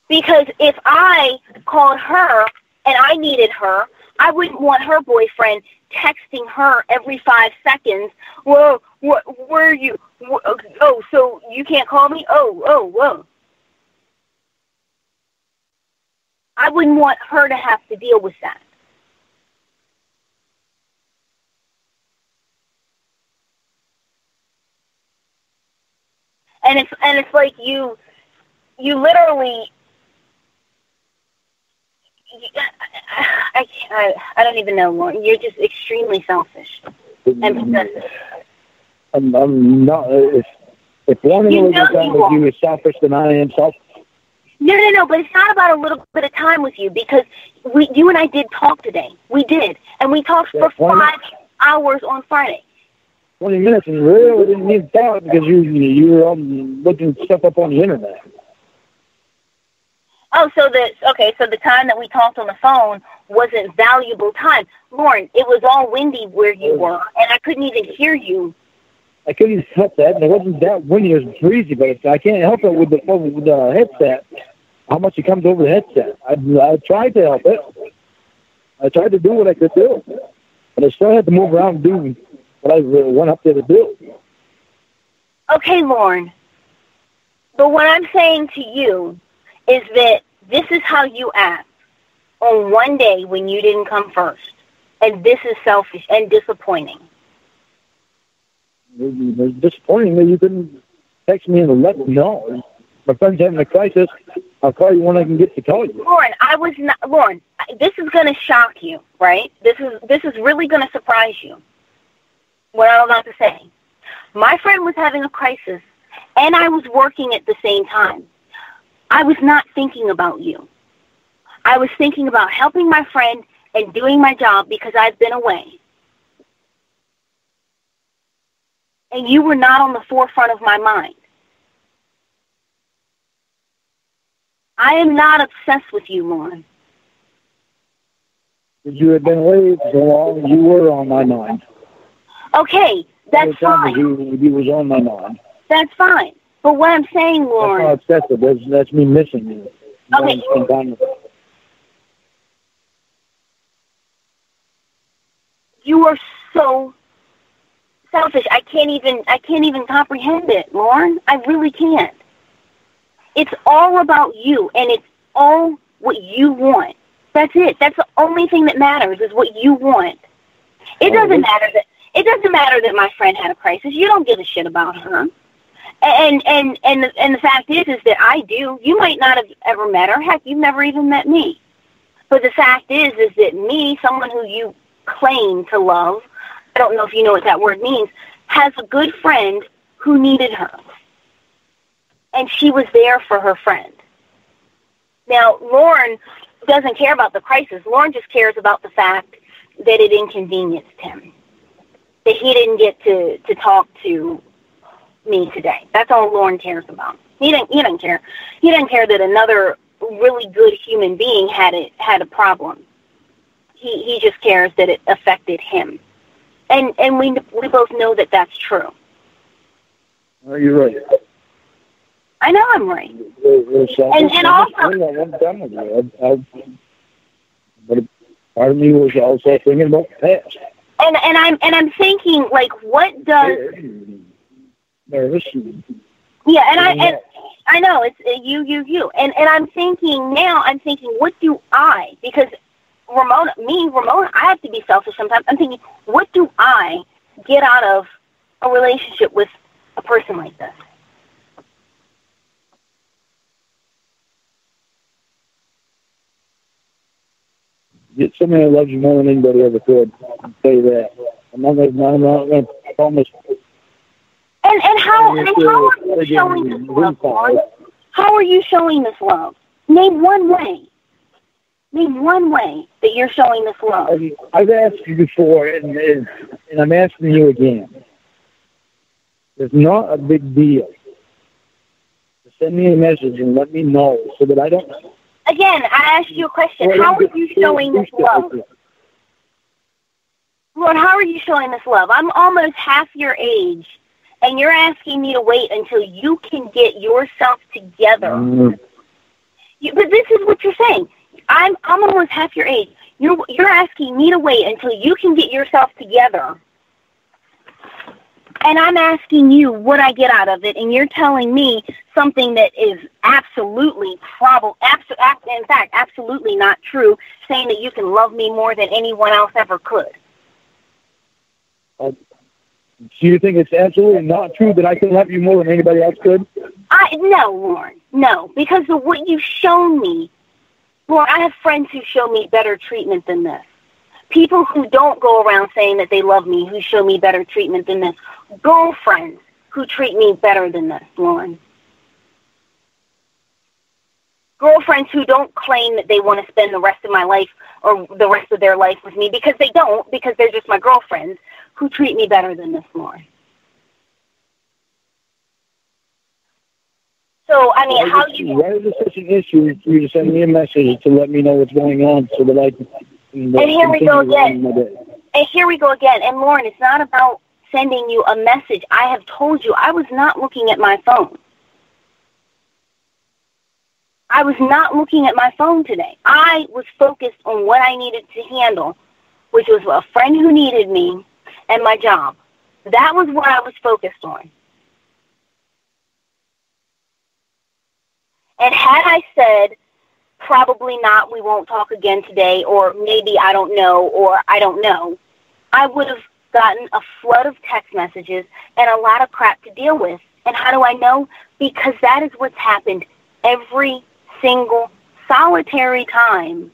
Because if I called her and I needed her, I wouldn't want her boyfriend texting her every 5 seconds. Whoa, where are you? Oh, so you can't call me? Whoa. I wouldn't want her to have to deal with that. And it's like you literally. I don't even know, Lorne. You're just extremely selfish and possessive. I'm not. If one of those times with you is selfish, then I am selfish. No. But it's not about a little bit of time with you because you and I did talk today. We did, and we talked for 5 hours on Friday. 20 minutes, and really didn't need to talk because you were looking stuff up on the internet. Oh, so the time that we talked on the phone wasn't valuable time. Lorne, it was all windy where you were, and I couldn't even hear you. I couldn't even help that, and it wasn't that windy. It was breezy, but I can't help it with the headset, how much it comes over the headset. I tried to help it. I tried to do what I could do, but I still had to move around and do what I went up there to do. Okay, Lorne, but what I'm saying to you is that this is how you act on one day when you didn't come first. And this is selfish and disappointing. It's disappointing that you couldn't text me and let me know. My friend's having a crisis. I'll call you when I can get to call you. Lorne, this is going to shock you, right? This is really going to surprise you, what I'm about to say. My friend was having a crisis, and I was working at the same time. I was not thinking about you. I was thinking about helping my friend and doing my job because I've been away. And you were not on the forefront of my mind. I am not obsessed with you, Lorne. You had been away so long, you were on my mind. Okay, that's fine. You was on my mind. That's fine. But what I'm saying, Lorne... That's not obsessive. That's me missing you. Okay. You are so selfish. I can't even comprehend it, Lorne. I really can't. It's all about you, and it's all what you want. That's it. That's the only thing that matters is what you want. It doesn't matter that my friend had a crisis. You don't give a shit about her. And the fact is that I do. You might not have ever met her. Heck, you've never even met me. But the fact is that me, someone who you claim to love, I don't know if you know what that word means, has a good friend who needed her. And she was there for her friend. Now, Lorne doesn't care about the crisis. Lorne just cares about the fact that it inconvenienced him, that he didn't get to talk to me today. That's all Lorne cares about. He didn't care. He didn't care that another really good human being had a problem. He just cares that it affected him. And we both know that that's true. Well, you're right. I know I'm right. And also, I'm done with you. But part of me was also thinking about the past. And I'm thinking, like, what does nervous? Yeah, and I know it's you. And I'm thinking now. I'm thinking, what do I? Because Ramona, I have to be selfish sometimes. I'm thinking, what do I get out of a relationship with a person like this? Get somebody that loves you more than anybody ever could. I'll tell you that. I'm not going to promise. And how are you showing this love, Lorne? How are you showing this love? Name one way. Name one way that you're showing this love. I've asked you before, and I'm asking you again. It's not a big deal. Send me a message and let me know so that I don't... Again, I asked you a question. How are you showing this love? Lord, how are you showing this love? I'm almost half your age, and you're asking me to wait until you can get yourself together. But this is what you're saying. I'm almost half your age. You're asking me to wait until you can get yourself together. And I'm asking you what I get out of it, and you're telling me something that is absolutely absolutely not true, saying that you can love me more than anyone else ever could. Do you think it's absolutely not true that I can love you more than anybody else could? No, Lorne, no, because of what you've shown me. Lorne, I have friends who show me better treatment than this. People who don't go around saying that they love me, who show me better treatment than this. Girlfriends who treat me better than this, Lorne. Girlfriends who don't claim that they want to spend the rest of my life or the rest of their life with me because they don't, because they're just my girlfriends, who treat me better than this, Lorne. So, I mean, how do you... Why is it such an issue for you to send me a message to let me know what's going on so that I can... And here we go again. And Lorne, it's not about sending you a message. I have told you I was not looking at my phone. I was not looking at my phone today. I was focused on what I needed to handle, which was a friend who needed me and my job. That was what I was focused on. And had I said, probably not, we won't talk again today, or maybe I don't know, or I don't know, I would have gotten a flood of text messages and a lot of crap to deal with. And how do I know? Because that is what's happened every single solitary time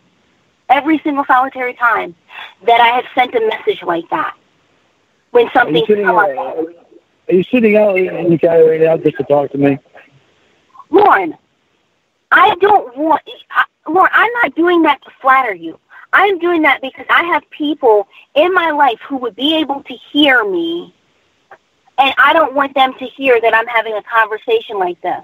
that I have sent a message like that. When something's come up. Are you sitting out in the car right now just to talk to me? Lorne, I'm not doing that to flatter you. I'm doing that because I have people in my life who would be able to hear me, and I don't want them to hear that I'm having a conversation like this.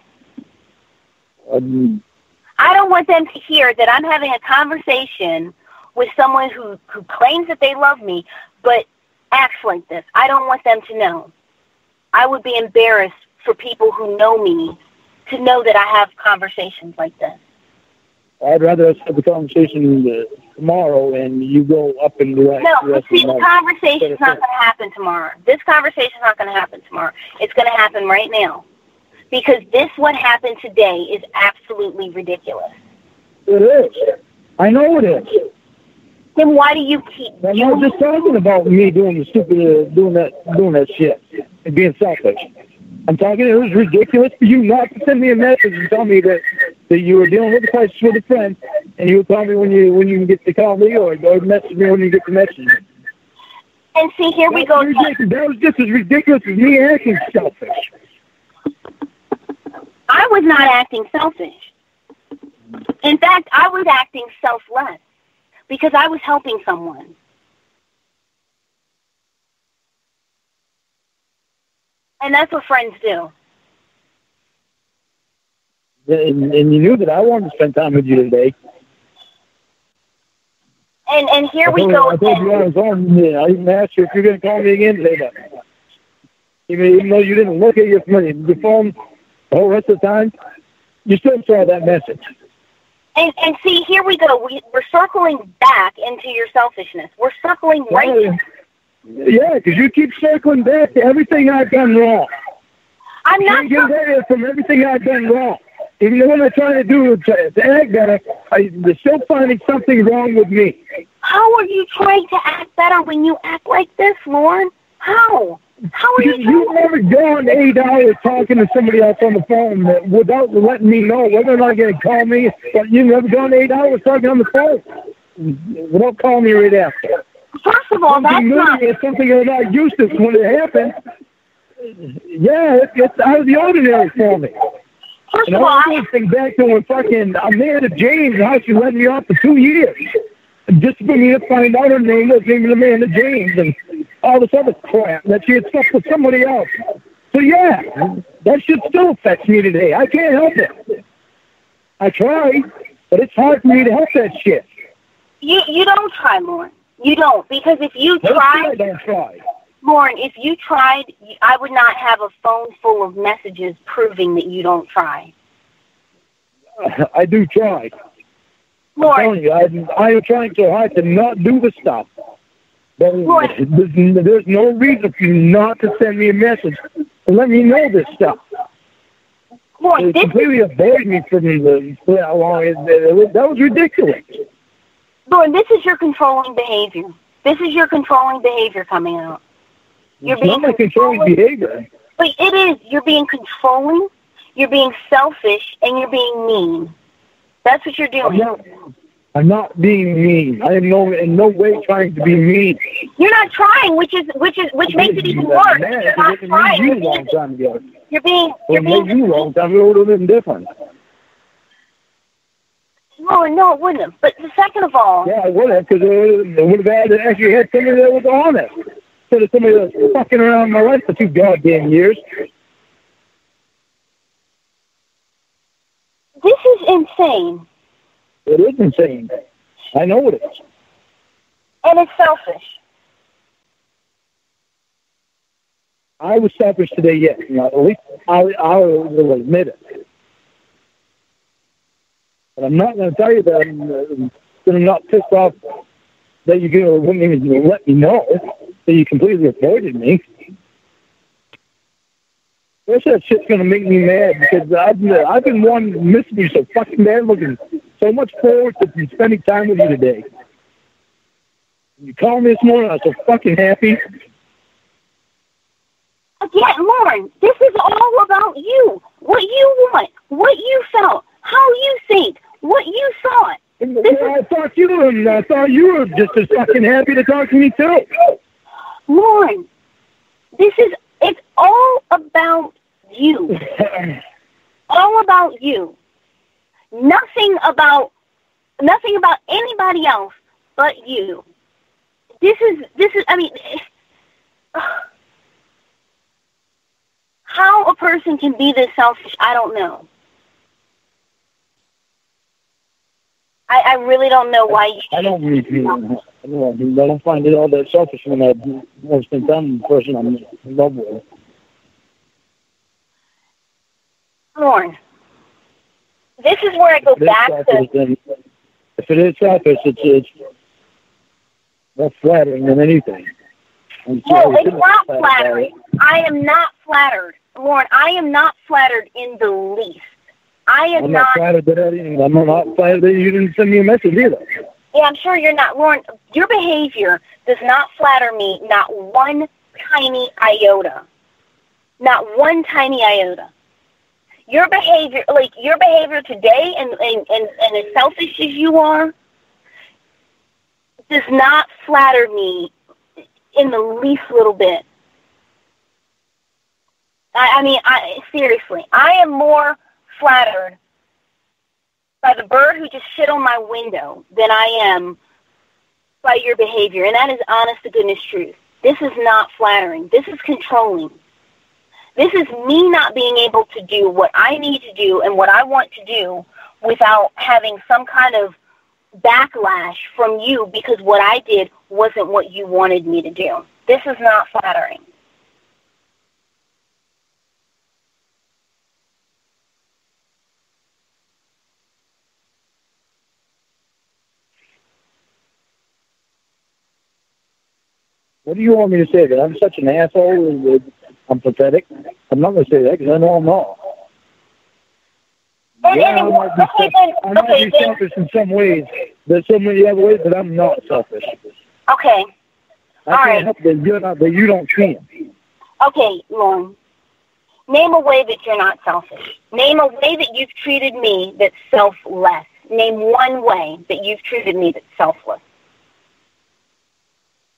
I don't want them to hear that I'm having a conversation with someone who claims that they love me, but acts like this. I don't want them to know. I would be embarrassed for people who know me to know that I have conversations like this. I'd rather us have the conversation tomorrow and you go up and do that. No, but see, the conversation's not going to happen tomorrow. This conversation's not going to happen tomorrow. It's going to happen right now. Because what happened today is absolutely ridiculous. It is. I know it is. Then why do you keep... I'm not just talking about me doing the stupid, doing that shit and being selfish. I'm talking, it was ridiculous for you not to send me a message and tell me that you were dealing with the crisis with a friend, and you would tell me when you can get to call me or message me when you get to message me. And see, here we go. That was just as ridiculous as me acting selfish. I was not acting selfish. In fact, I was acting selfless because I was helping someone. And that's what friends do. And you knew that I wanted to spend time with you today. And here we go. I told you I was on. I even asked you if you're going to call me again today. But even though you didn't look at your phone the whole rest of the time, you still saw that message. And see, here we go. We're circling back into your selfishness. We're circling right. Yeah, because you keep circling back to everything I've done wrong. I'm not get away from everything I've done wrong. Even what I'm trying to do to act better, you're still finding something wrong with me. How are you trying to act better when you act like this, Lorne? How? How are you? You've never gone 8 hours talking to somebody else on the phone without letting me know whether or not you're going to call me. But you've never gone 8 hours talking on the phone without calling me right after. First of all, that's not... It's something I'm not used to when it happens. Yeah, it's out of the ordinary for me. First of all, I think back to when fucking I'm married to James and how she let me off for 2 years. Just for me to find out her name was even Amanda James and all this other crap that she had slept with somebody else. So yeah, that shit still affects me today. I can't help it. I try, but it's hard for me to help that shit. You don't try, Lorne. You don't, because if you tried... I don't try. Lorne, if you tried, I would not have a phone full of messages proving that you don't try. I do try. Lorne, I'm telling you, I am trying so hard to not do the stuff. But there's no reason for you not to send me a message and let me know this stuff. Lorne, this completely avoided me from how long. That was ridiculous. Lorne, this is your controlling behavior. This is your controlling behavior coming out. You're it's not my controlling behavior. But it is. You're being controlling, you're being selfish, and you're being mean. That's what you're doing. I'm not being mean. I am in no way trying to be mean. You're not trying, which makes it even worse. You're not trying. You a long time ago. You're being you a long time ago, it would have been different. No, it wouldn't have. But the second of all... Yeah, it would have, because it would have actually had somebody that was honest. Instead of somebody that was fucking around my life for 2 goddamn years. This is insane. It is insane. I know it is. And it's selfish. I was selfish today, yes. At least I will admit it. But I'm not going to tell you that I'm not pissed off that you wouldn't even let me know that you completely avoided me. That shit's going to make me mad because I've been missing you so fucking bad, looking so much forward to spending time with you today. You called me this morning, I was so fucking happy. Again, Lorne, this is all about you. What you want, what you felt, how you think, what you thought. I thought you were just as fucking happy to talk to me too. Lorne, it's all about you. All about you. Nothing about anybody else but you. This is, I mean, how a person can be this selfish, I don't know. I really don't know why you... I don't find it all that selfish when I want to spend time with the person I'm in love with. Lorne, this is where I go back to... If it is selfish, it's more flattering than anything. No, it's not flattering. I am not flattered. Lorne, I am not flattered in the least. I'm not flattered that I'm not flattered that you didn't send me a message either. Yeah, I'm sure you're not. Lorne, your behavior does not flatter me, not one tiny iota. Not one tiny iota. Your behavior today, and as selfish as you are, does not flatter me in the least little bit. Seriously, I am more flattered by the bird who just shit on my window than I am by your behavior, and that is honest to goodness truth. This is not flattering. This is controlling. This is me not being able to do what I need to do and what I want to do without having some kind of backlash from you because what I did wasn't what you wanted me to do. This is not flattering. What do you want me to say? That I'm such an asshole? I'm pathetic? I'm not going to say that because I know I'm not. I might be selfish in some ways. There's so many other ways, but I'm not selfish. Okay. I can't help that you don't treat me. Okay, Lorne. Name a way that you're not selfish. Name a way that you've treated me that's selfless. Name one way that you've treated me that's selfless.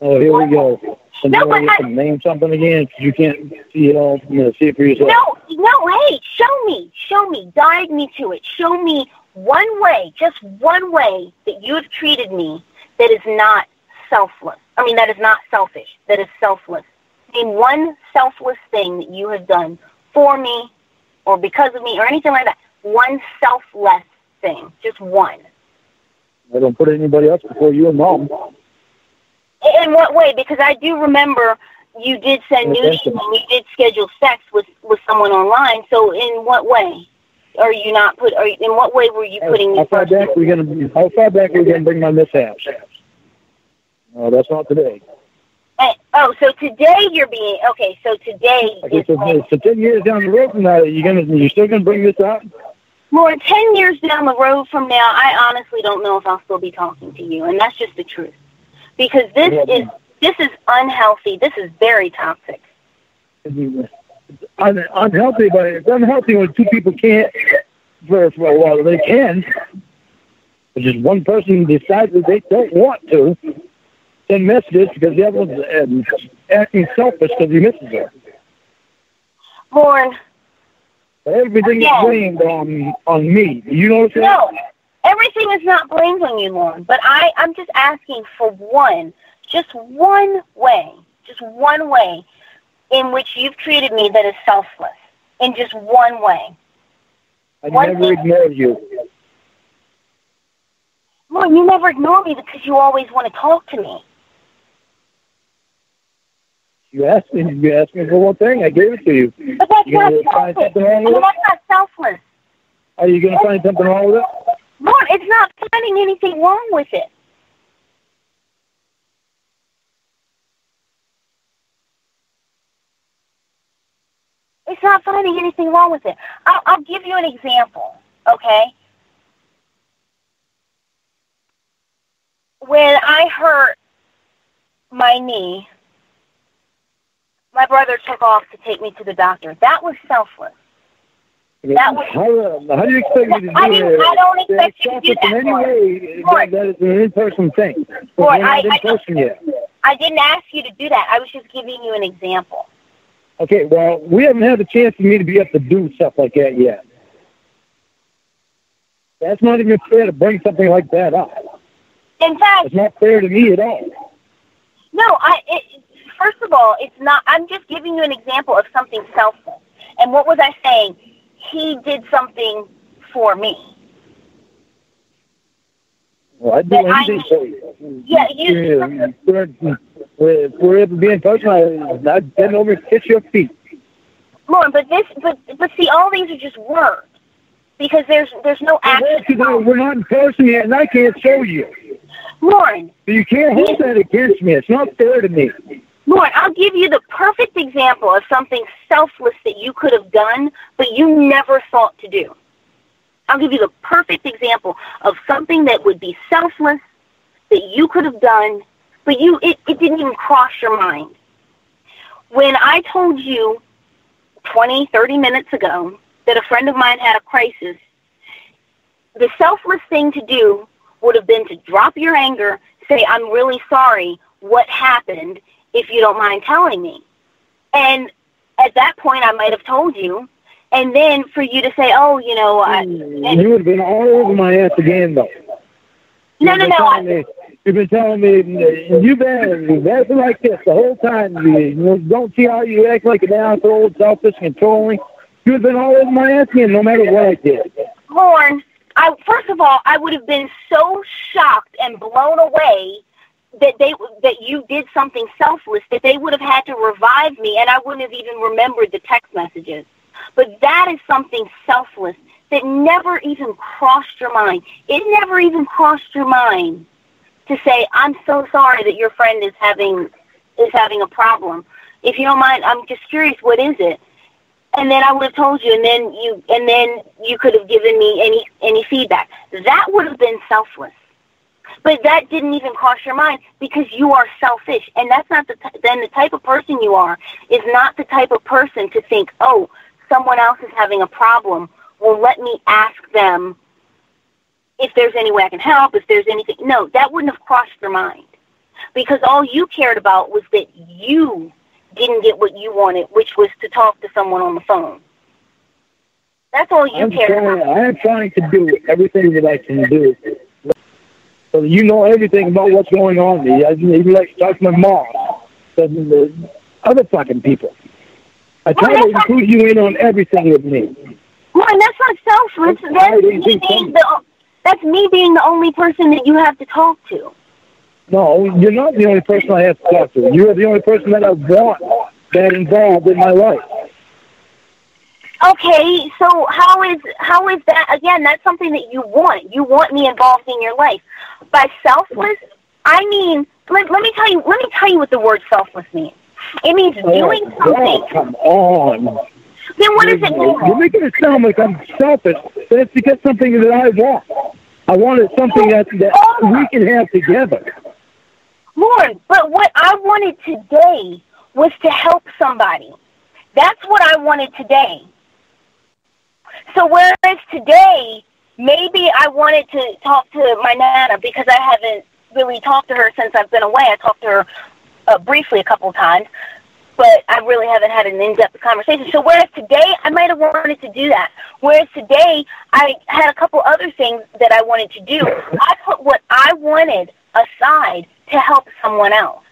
Oh, here we go. And you want to name something again? You can't see it all. See it for yourself. No, hey, show me, guide me to it. Show me one way, just one way that you have treated me that is not selfless. That is not selfish, that is selfless. Name one selfless thing that you have done for me or because of me or anything like that. One selfless thing, just one. I don't put anybody else before you and Mom. In what way? Because I do remember you did send nudes and you did schedule sex with someone online. So in what way are you not in what way were you putting me first? How far back are we gonna bring my mishaps? No, that's not today. So today you're being okay. So today. Okay, so 10 years down the road from now, you're still gonna bring this up? More 10 years down the road from now, I honestly don't know if I'll still be talking to you, and that's just the truth. Because this is unhealthy. This is very toxic. It's unhealthy, but it's unhealthy when two people can't. For a while, they can. But just one person decides that they don't want to send messages because the other one's acting selfish because he misses her. Lorne. Everything is blamed on me. You know what I'm saying? No. Everything is not blamed on you, Lorne, but I'm just asking for just one way in which you've treated me that is selfless, in just one way. I never ignored you. Lorne, you never ignore me because you always want to talk to me. You asked me for one thing, I gave it to you. But that's not selfless. That's not selfless. Are you going to find something wrong with it? Lorne, it's not finding anything wrong with it. It's not finding anything wrong with it. I'll give you an example, okay? When I hurt my knee, my brother took off to take me to the doctor. That was selfless. How do you expect me to do that? I don't expect you to do that. In any way, that is an in-person thing. We're not in person yet. I didn't ask you to do that. I was just giving you an example. Okay, well, we haven't had a chance for me to be able to do stuff like that yet. That's not even fair to bring something like that up. In fact, it's not fair to me at all. No, first of all, it's not. I'm just giving you an example of something selfless. And what was I saying? He did something for me. Well, I'd do anything for you. Yeah, if we're able to be in person, I'd bend over and kiss your feet. Lorne, but see, all these are just words because there's no action. We're not in person yet, and I can't show you. Lorne, so you can't hold that against me. It's not fair to me. Lorne, I'll give you the perfect example of something selfless that you could have done, but you never thought to do. I'll give you the perfect example of something that would be selfless that you could have done, but it didn't even cross your mind. When I told you 20, 30 minutes ago that a friend of mine had a crisis, the selfless thing to do would have been to drop your anger, say, I'm really sorry, what happened, if you don't mind telling me. And at that point, I might have told you. And then for you to say, oh, you know... you would have been all over my ass again, though. No. You've been telling me, you've been acting like this the whole time. You don't see how you act like an asshole, selfish, controlling. You've been all over my ass again, no matter what I did. Lorne, first of all, I would have been so shocked and blown away that you did something selfless, that they would have had to revive me, and I wouldn't have even remembered the text messages. But that is something selfless that never even crossed your mind. It never even crossed your mind to say, I'm so sorry that your friend is having a problem. If you don't mind, I'm just curious, what is it? And then I would have told you, and then you could have given me any feedback. That would have been selfless. But that didn't even cross your mind because you are selfish, and that's not the type of person you are is not the type of person to think, oh, someone else is having a problem. Well, let me ask them if there's any way I can help, if there's anything. No, that wouldn't have crossed your mind because all you cared about was that you didn't get what you wanted, which was to talk to someone on the phone. That's all you cared about. I am trying to do everything that I can do. So you know everything about what's going on with me. I even like to talk to my mom, the other fucking people. I try to include you in on everything with me. Well, that's not selfless. That's me being the only person that you have to talk to. No, you're not the only person I have to talk to. You're the only person that I want that involved in my life. Okay, so how is that? Again, that's something that you want. You want me involved in your life. By selfless, I mean, let me tell you what the word selfless means. It means doing something. Oh, come on. Then what does it mean? You're making it sound like I'm selfish. That's to get something that I want. I wanted something that we can have together. Lorne, but what I wanted today was to help somebody. That's what I wanted today. So whereas today, maybe I wanted to talk to my Nana because I haven't really talked to her since I've been away. I talked to her briefly a couple of times, but I really haven't had an in-depth conversation. So whereas today, I might have wanted to do that. Whereas today, I had a couple other things that I wanted to do. I put what I wanted aside to help someone else.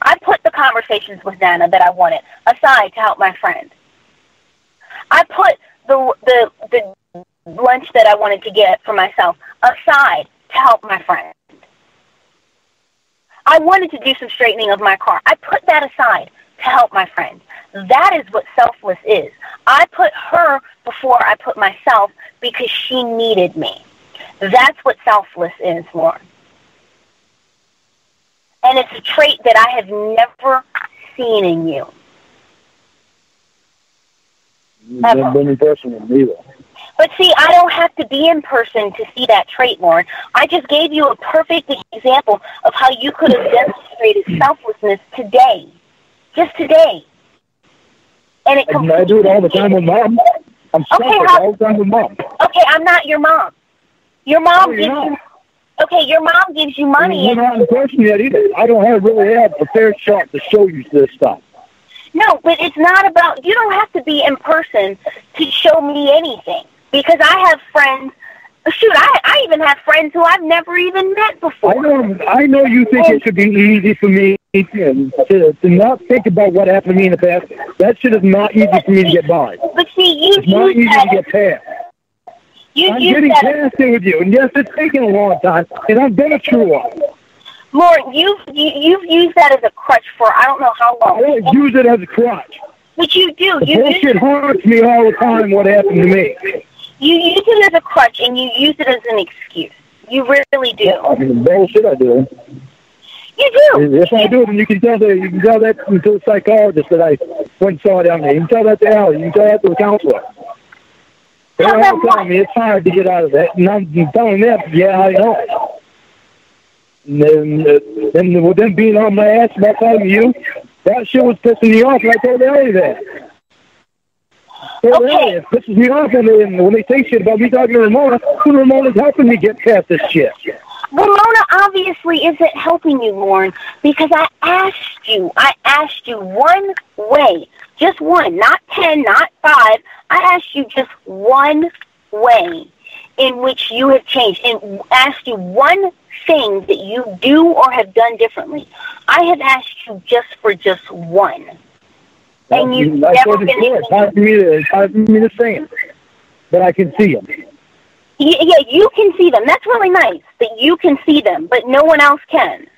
I put the conversations with Nana that I wanted aside to help my friend. I put the lunch that I wanted to get for myself aside to help my friend. I wanted to do some straightening of my car. I put that aside to help my friend. That is what selfless is. I put her before I put myself because she needed me. That's what selfless is, Lorne. And it's a trait that I have never seen in you. Never been in person with me, though. But see, I don't have to be in person to see that trait, Lorne. I just gave you a perfect example of how you could have demonstrated selflessness today. Just today. And I do it all the time with Mom. I'm selfish all the time with Mom. Okay, I'm not your mom. Your mom gives you... Okay, your mom gives you money. You're not in person yet either. I don't really have a fair shot to show you this stuff. No, but it's not about... You don't have to be in person to show me anything. Because I have friends... Shoot, I even have friends who I've never even met before. I know you think it should be easy for me to not think about what happened to me in the past. That shit is not easy for me to get by. But see, it's not easy to get past. I'm getting past it with you, and yes, it's taken a long time, and I've been a true one. Lorne, you've used that as a crutch for I don't know how long. I don't use it as a crutch. But you do. The bullshit haunts me all the time, what happened to me. You use it as a crutch, and you use it as an excuse. You really do. Yeah, I mean, bullshit I do. You do. Yes, I do, and you can tell that to the psychologist that I went and saw down there. You can tell that to Allie. You can tell that to the counselor. They're all telling me it's hard to get out of that, and I'm telling them, yeah, I know. And then with them being on my ass about talking to you, that shit was pissing me off, and I told Ellie that. Okay. It pisses me off when they say shit about me talking to Ramona. Ramona's helping me get past this shit. Ramona obviously isn't helping you, Lorne, because I asked you one way, just one, not 10, not 5. I asked you just one way in which you have changed, and asked you one thing that you do or have done differently. I have asked you just one. And you've never been able to. It's hard for me to say it, but I can see them. Yeah, you can see them. That's really nice that you can see them, but no one else can.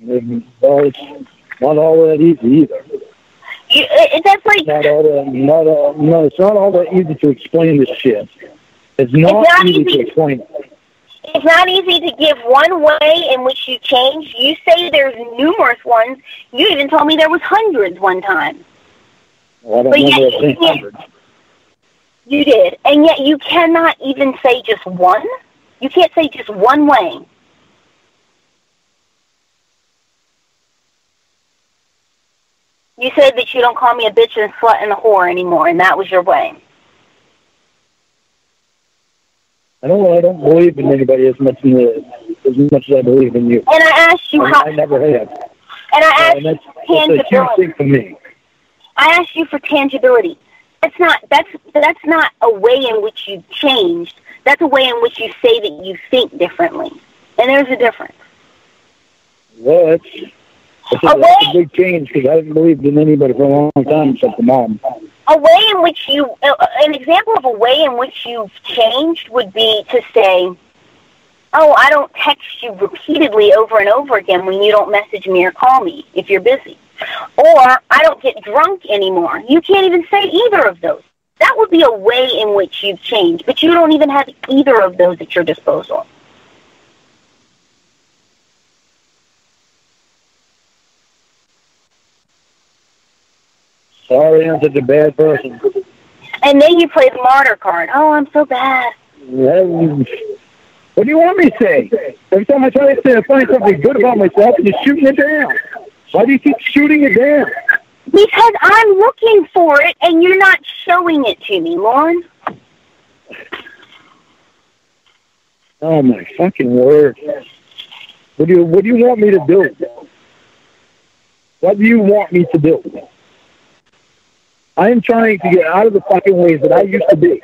Well, it's not all that easy either. That's like it's not all that easy to explain this shit. It's not easy to explain. It's not easy to give one way in which you change. You say there's numerous ones. You even told me there was hundreds one time. Well, I don't remember saying hundreds. You did. And yet you cannot even say just one? You can't say just one way. You said that you don't call me a bitch and a slut and a whore anymore, and that was your way. I don't believe in anybody as much as I believe in you. And I asked you how... I never have. And I asked you for tangibility. That's a huge thing for me. I asked you for tangibility. That's not a way in which you've changed. That's a way in which you say that you think differently. And there's a difference. Well, that's a big change because I haven't believed in anybody for a long time except the mom. A way in which an example of a way in which you've changed would be to say, oh, I don't text you repeatedly over and over again when you don't message me or call me if you're busy. Or I don't get drunk anymore. You can't even say either of those. That would be a way in which you've changed, but you don't even have either of those at your disposal. Sorry, I'm such a bad person. And then you play the martyr card. Oh, I'm so bad. What do you want me to say? Every time I try to find something good about myself, you're shooting it down. Why do you keep shooting it down? Because I'm looking for it, and you're not showing it to me, Lorne. Oh, my fucking word. What do you want me to do? What do you want me to do? I am trying to get out of the fucking ways that I used to be.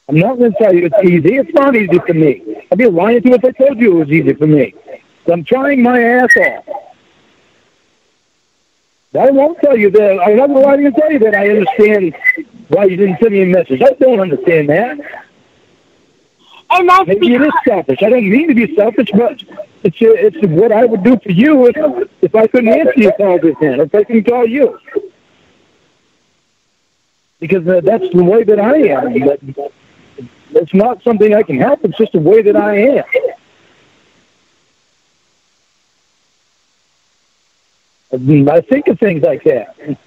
I'm not going to tell you it's easy. It's not easy for me. I'd be lying to you if I told you it was easy for me. So I'm trying my ass off. I won't tell you that. I'm not going to tell you that I understand why you didn't send me a message. I don't understand that. And that's maybe it is selfish. I don't mean to be selfish, but it's what I would do for you if I couldn't answer your call this hand, if I couldn't call you. Because that's the way that I am. But it's not something I can help. It's just the way that I am. I think of things like that. You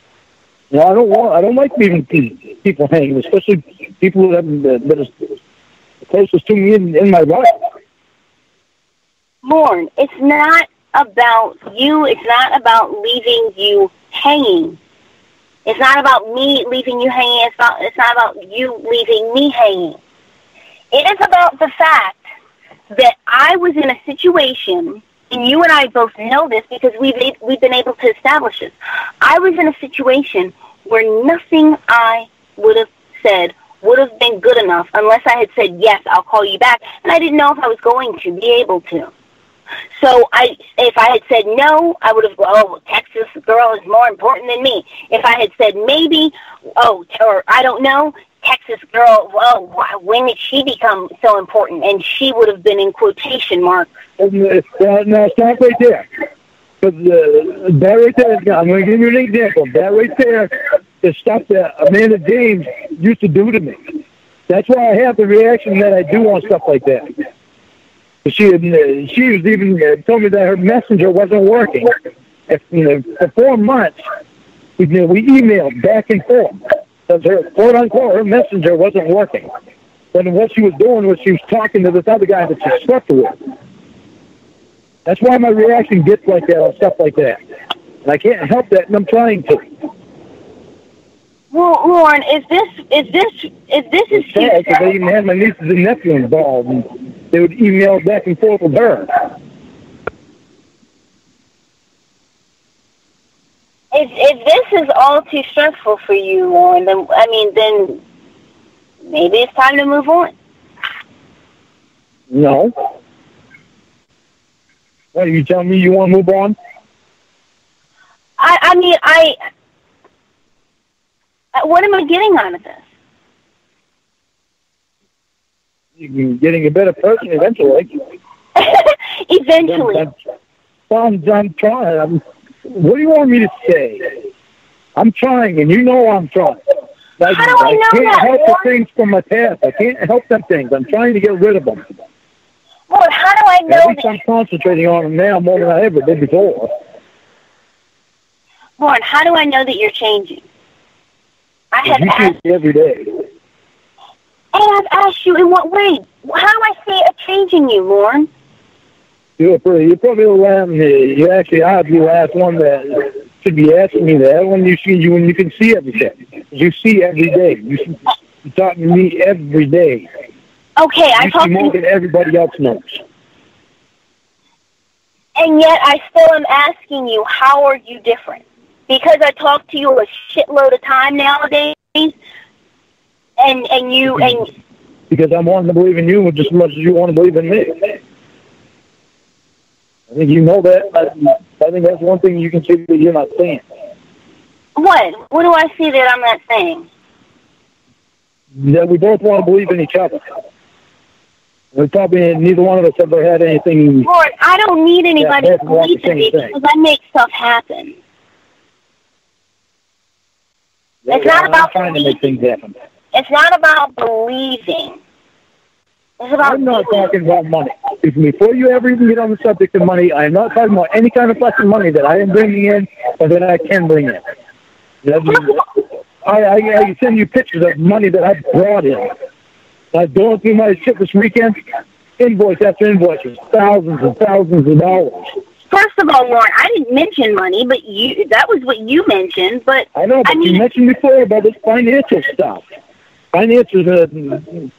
know, I don't like leaving people hanging, especially people that are closest to me in my life. Lorne, it's not about you. It's not about leaving you hanging. It's not about me leaving you hanging. It's not about you leaving me hanging. It is about the fact that I was in a situation, and you and I both know this because we've been able to establish this. I was in a situation where nothing I would have said would have been good enough unless I had said, yes, I'll call you back, and I didn't know if I was going to be able to. So if I had said no, I would have, Texas girl is more important than me. If I had said maybe, or I don't know, Texas girl, when did she become so important? And she would have been in quotation marks. No, stop right there. Because that right there, I'm going to give you an example. That right there is stuff that Amanda James used to do to me. That's why I have the reaction that I do on stuff like that. She was even told me that her messenger wasn't working. For 4 months, we emailed back and forth. Because her, quote unquote, her messenger wasn't working. But what she was doing was she was talking to this other guy that she slept with. That's why my reaction gets like that on stuff like that. And I can't help that, and I'm trying to. Well, Lorne, if this is sad because they even had my nieces and nephew involved, and they would email back and forth with her. If this is all too stressful for you, Lorne, then then maybe it's time to move on. No. What, are you telling me you want to move on? What am I getting out of this? You're getting a better person eventually. Eventually. I'm trying. What do you want me to say? I'm trying, and you know I'm trying. How do I know can't that, help Lord? the things from my past. I can't help them things. I'm trying to get rid of them. Lord, how do I know At least that? I'm concentrating on them now more than I ever did before. Lord, how do I know that you're changing? I have You asked, see it every day. and I've asked you in what way? How do I see a change in you, Lorne? You're probably the last. You actually are the last one that should be asking me that. When you can see everything, you see every day. You talk to me every day. Okay, I You talk see more to you, than everybody else knows. and yet I still am asking you, how are you different? Because I talk to you a shitload of time nowadays, and you and Because I'm wanting to believe in you just as much as you want to believe in me. I think you know that. I think that's one thing you can see that you're not saying. what? What do I see that I'm not saying? That we both want to believe in each other. We probably neither one of us ever had anything. Lord, I don't need anybody Yeah, to believe in me because I make stuff happen. It's not about trying to make things happen. It's not about believing. It's about I'm not doing. talking about money. Before you ever even get on the subject of money, I'm not talking about any kind of fucking money that I am bringing in or that I can bring in. I can send you pictures of money that I brought in. I was going through my shit this weekend, invoice after invoice, thousands and thousands of dollars. First of all, Lorne, I didn't mention money, but that was what you mentioned. But I know, but you mentioned before about this financial stuff. Financial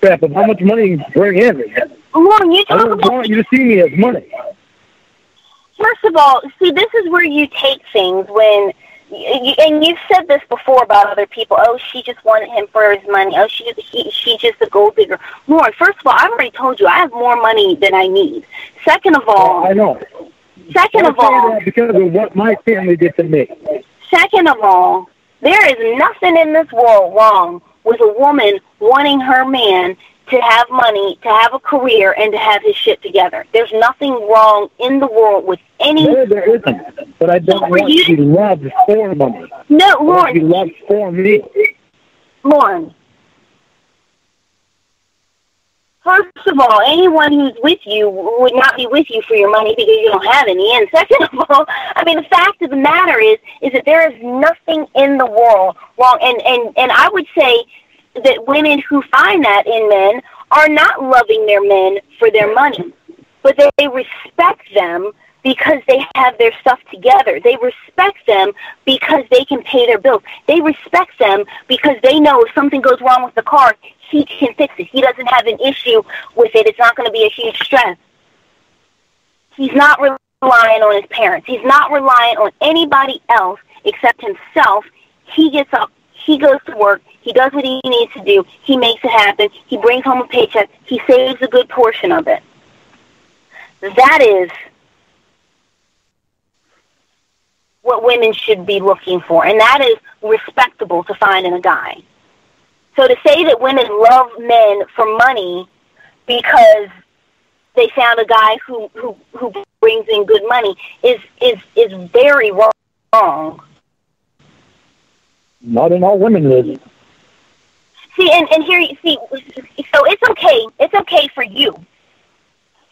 crap of how much money you bring in. Lorne, you I talk don't about. want you to see me as money. First of all, see, this is where you take things when, and you've said this before about other people. Oh, she just wanted him for his money. Oh, she's just a gold digger. Lorne, first of all, I've already told you I have more money than I need. Second of all, I know. Second of all, that because of what my family did to me. Second of all, there is nothing in this world wrong with a woman wanting her man to have money, to have a career, and to have his shit together. There's nothing wrong in the world with any... No, there isn't. But I don't want to be loved for money. No, I want Lorne. to be loved for me. Lorne. First of all, anyone who's with you would not be with you for your money because you don't have any. And second of all, I mean, the fact of the matter is that there is nothing in the world wrong. And I would say that women who find that in men are not loving their men for their money, but they respect them because they have their stuff together. They respect them because they can pay their bills. They respect them because they know if something goes wrong with the car, he can fix it. He doesn't have an issue with it. It's not going to be a huge stress. He's not relying on his parents. He's not relying on anybody else except himself. He gets up. He goes to work. He does what he needs to do. He makes it happen. He brings home a paycheck. He saves a good portion of it. That is what women should be looking for, and that is respectable to find in a guy. So to say that women love men for money because they found a guy who brings in good money is very wrong. Not in all women, Liz. See, and here you see, so it's okay for you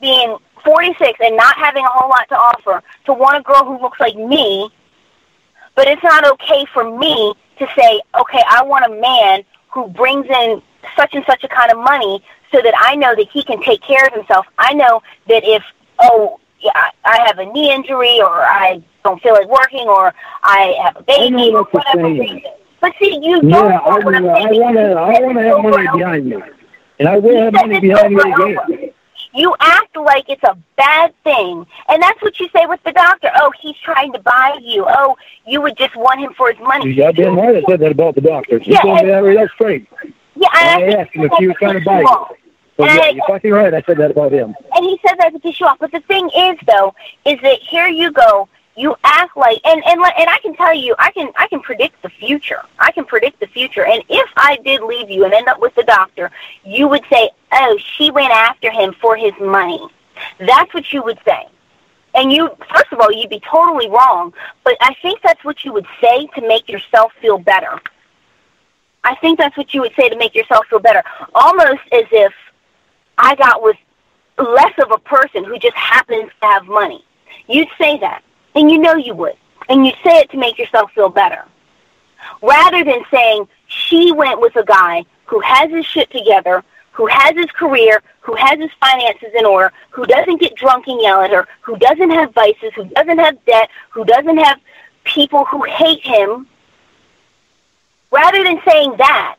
being 46 and not having a whole lot to offer to want a girl who looks like me, but it's not okay for me to say, okay, I want a man who brings in such and such a kind of money so that I know that he can take care of himself. I know that if, I have a knee injury or I don't feel like working or I have a baby or whatever reason. But see, you don't. Yeah, I want to have money behind me, and I will have money behind me again. You act like it's a bad thing, and that's what you say with the doctor. Oh, he's trying to buy you. Oh, you would just want him for his money. You got damn right I said that about the doctor. She told me that right up straight. Yeah, I asked him if he was trying to buy you. So yeah, you're fucking right. I said that about him. And he said that to piss you off. But the thing is, though, is that here you go. You act like, and I can tell you, I can predict the future. I can predict the future. And if I did leave you and end up with the doctor, you would say, oh, she went after him for his money. That's what you would say. And you, first of all, you'd be totally wrong. But I think that's what you would say to make yourself feel better. I think that's what you would say to make yourself feel better. Almost as if I got with less of a person who just happens to have money. You'd say that. And you know you would. And you'd say it to make yourself feel better. Rather than saying, she went with a guy who has his shit together, who has his career, who has his finances in order, who doesn't get drunk and yell at her, who doesn't have vices, who doesn't have debt, who doesn't have people who hate him. Rather than saying that,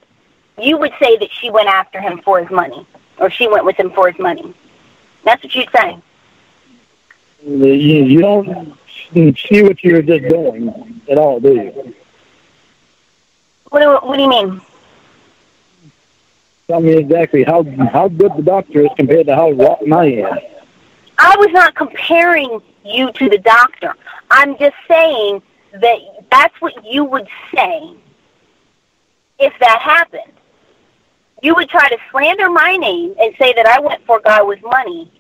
you would say that she went after him for his money, or she went with him for his money. That's what you'd say. You don't see what you're just doing at all, do you? What do you mean? Tell me exactly how good the doctor is compared to how rotten I am. I was not comparing you to the doctor. I'm just saying that that's what you would say if that happened. You would try to slander my name and say that I went for a guy with money.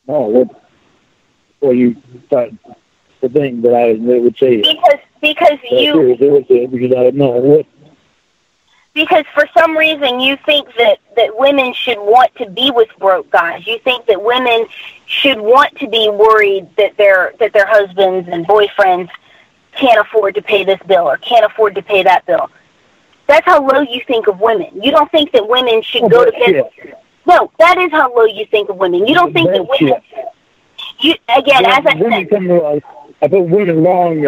Oh, what you thought the thing that I would say? Because you... Because I don't know what... Because for some reason you think that women should want to be with broke guys. You think that women should want to be worried that their husbands and boyfriends can't afford to pay this bill or can't afford to pay that bill. That's how low you think of women. You don't think that women should go to bed... No, that is how low you think of women. You don't think that women... Again, as I said... I put women long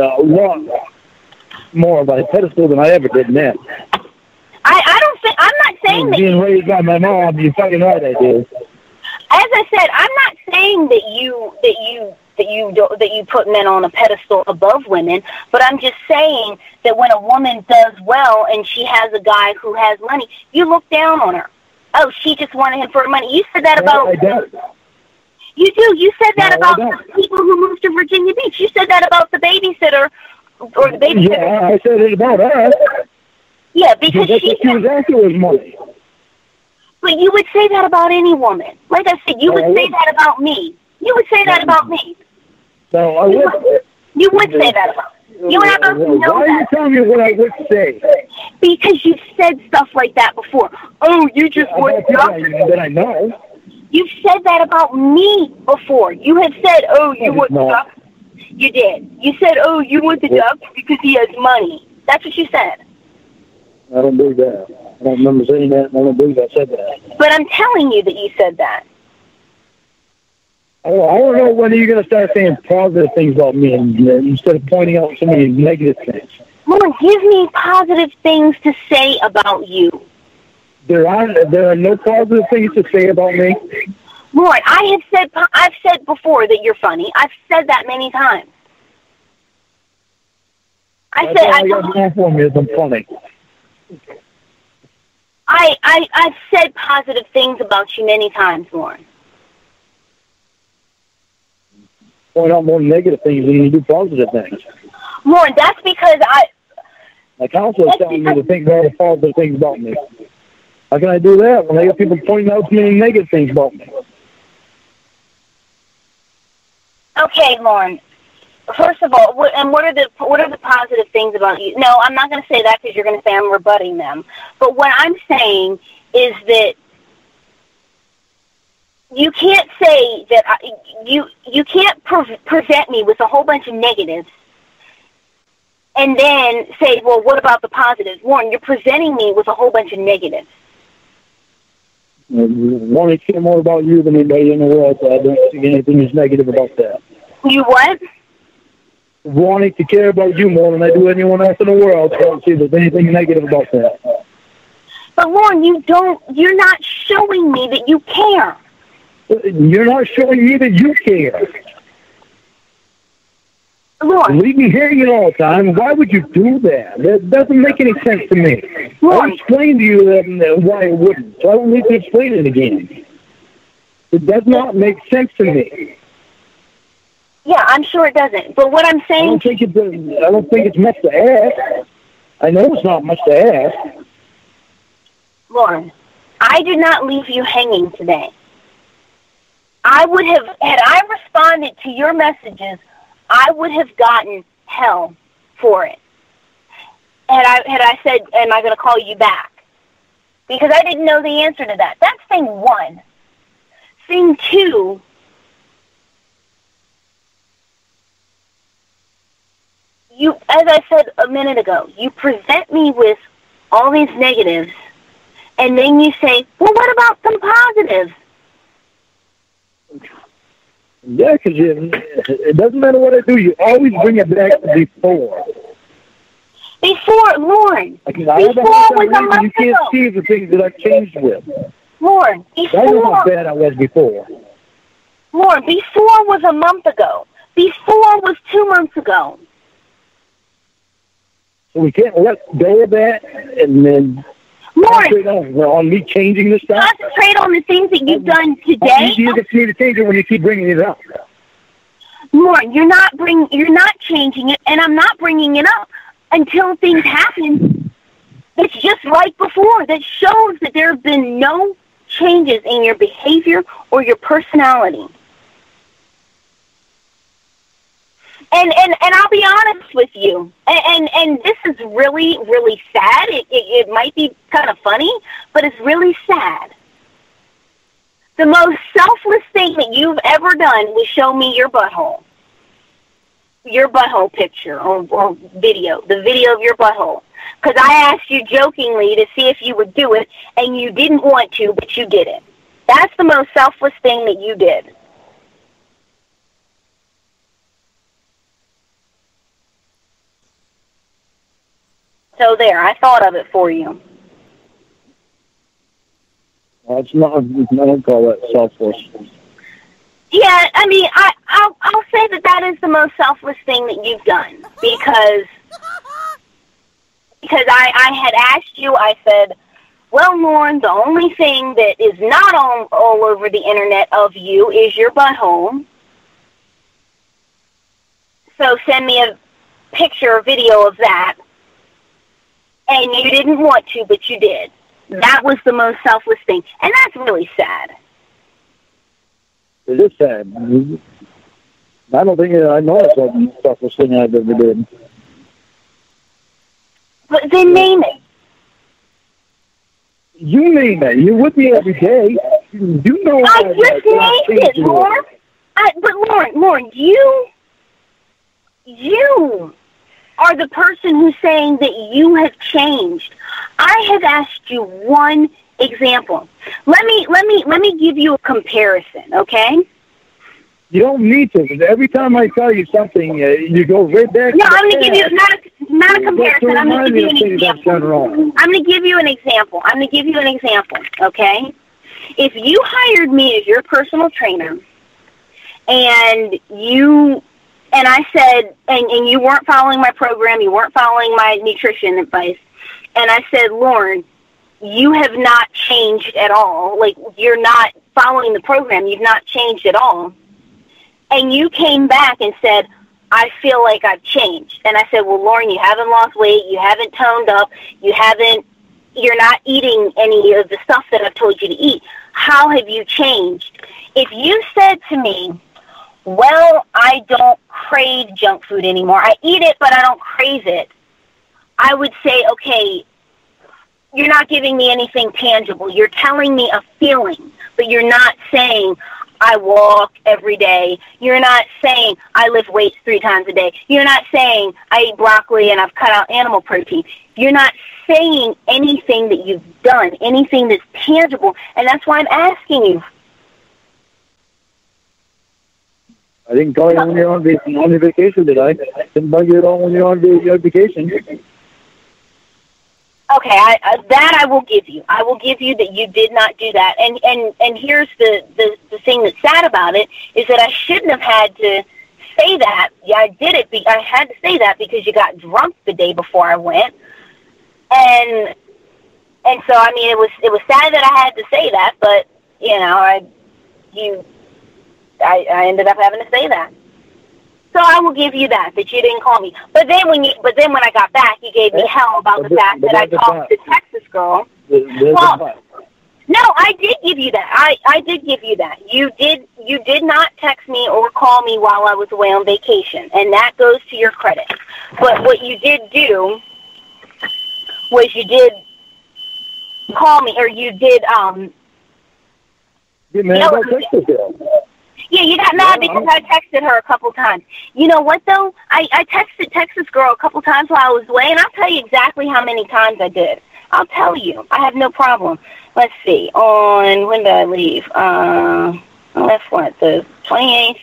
more on a pedestal than I ever did men. I don't think... I'm not saying that... Being raised by my mom, you're fucking right I did. As I said, I'm not saying that you put men on a pedestal above women, but I'm just saying that when a woman does well and she has a guy who has money, you look down on her. Oh, she just wanted him for her money. You said that about... I don't. You do. You said that about the people who moved to Virginia Beach. You said that about the babysitter or the babysitter. Yeah, I said it about her. Yeah, because she was after his money. But you would say that about any woman. Like I said, you would say that about me. You would say that about me. No, I wouldn't. You would say that about me. You have to know that. Why are you telling me what I would say? Because you've said stuff like that before. Oh, you just want that I know. You've said that about me before. You have said, oh, you want the doctor. You did. You said, oh, you want the doctor because he has money. That's what you said. I don't believe that. I don't remember saying that. I don't believe I said that. But I'm telling you that you said that. Oh, I don't know when you're going to start saying positive things about me instead of pointing out so many negative things. Lorne, give me positive things to say about you. There are no positive things to say about me. Lorne, I've said before that you're funny. I've said that many times. I got more for me is I'm funny. I've said positive things about you many times, Lorne. Point out more negative things than you do positive things. Lorne, that's because my counselor is telling me to think more positive things about me. How can I do that when I got people pointing out many negative things about me? Okay, Lorne. First of all, what are the positive things about you? No, I'm not going to say that because you're going to say I'm rebutting them. But what I'm saying is that you can't say that you can't present me with a whole bunch of negatives and then say, well, what about the positives? Warren, you're presenting me with a whole bunch of negatives. Want to care more about you than anybody in the world, so I don't see anything is negative about that. You what? Wanting to care about you more than I do anyone else in the world, so I don't see there's anything negative about that. But Lorne, you're not showing me that you care. You're not showing me that you care. Lorne. Leave me hanging all the time. Why would you do that? That doesn't make any sense to me. Lorne. I explained to you why it wouldn't, so I don't need to explain it again. It does not make sense to me. Yeah, I'm sure it doesn't. But what I'm saying... I don't think it's much to ask. I know it's not much to ask. Lorne, I did not leave you hanging today. I would have, had I responded to your messages, I would have gotten hell for it. Had I said, am I going to call you back? Because I didn't know the answer to that. That's thing one. Thing two, you, as I said a minute ago, you present me with all these negatives, and then you say, well, what about some positives? Yeah, because it doesn't matter what I do. You always bring it back to before. Before, Lorne. Before was a month ago. You can't see the things that I've changed with. Lorne, before. That was how bad I was before. Lorne, before was a month ago. Before was 2 months ago. So we can't let go of that and then concentrate on me changing this stuff? Concentrate on the things that you've done today. It's easier for me to change it when you keep bringing it up. Lorne, you're not changing it, and I'm not bringing it up until things happen. It's just like before. That shows that there have been no changes in your behavior or your personality. And I'll be honest with you, and this is really, really sad. It might be kind of funny, but it's really sad. The most selfless thing that you've ever done was show me your butthole picture or video, the video of your butthole. Because I asked you jokingly to see if you would do it, and you didn't want to, but you did it. That's the most selfless thing that you did. So there, I thought of it for you. It's not, I don't call that selfless. Yeah, I mean, I'll say that is the most selfless thing that you've done, because I had asked you, I said, well, Lorne, the only thing that is not all over the internet of you is your butthole. So send me a picture or video of that. And you didn't want to, but you did. That was the most selfless thing. And that's really sad. It is sad. I don't think I know it's the selfless thing I've ever did. But then name it. You name it. You're with me every day. You know I just named it, Lorne. But Lorne, you are the person who's saying that you have changed. I have asked you one example. Let me give you a comparison, okay? You don't need to, because every time I tell you something, you go right back. No, I'm going to give you not a comparison. I'm going to give you an example. I'm going to give you an example. Okay? If you hired me as your personal trainer, and I said, and you weren't following my program, you weren't following my nutrition advice, and I said, Lorne, you have not changed at all. Like, you're not following the program. You've not changed at all. And you came back and said, I feel like I've changed. And I said, well, Lorne, you haven't lost weight. You haven't toned up. You're not eating any of the stuff that I've told you to eat. How have you changed? If you said to me, well, I don't crave junk food anymore. I eat it, but I don't crave it. I would say, okay, you're not giving me anything tangible. You're telling me a feeling. but you're not saying, I walk every day. You're not saying, I lift weights 3 times a day. You're not saying, I eat broccoli and I've cut out animal protein. You're not saying anything that you've done, anything that's tangible, and that's why I'm asking you. I didn't call you when you're on vacation, did I? Didn't bug you at all when you're on vacation. Okay, that I will give you. I will give you that you did not do that. And here's the thing that's sad about it is that I shouldn't have had to say that. Yeah, I did it. I had to say that because you got drunk the day before I went, and so I mean it was sad that I had to say that, but you know I ended up having to say that. So I will give you that you didn't call me. But then when I got back, you gave me hell about the fact that I talked to the Texas girl. Well, no, I did give you that. I did give you that. You did not text me or call me while I was away on vacation, and that goes to your credit. But what you did do was you did call me, or you did Yeah, you got mad because I texted her a couple times. You know what, though? I texted Texas girl a couple times while I was away, and I'll tell you exactly how many times I did. I'll tell you. I have no problem. Let's see. When did I leave? I left what? The 28th?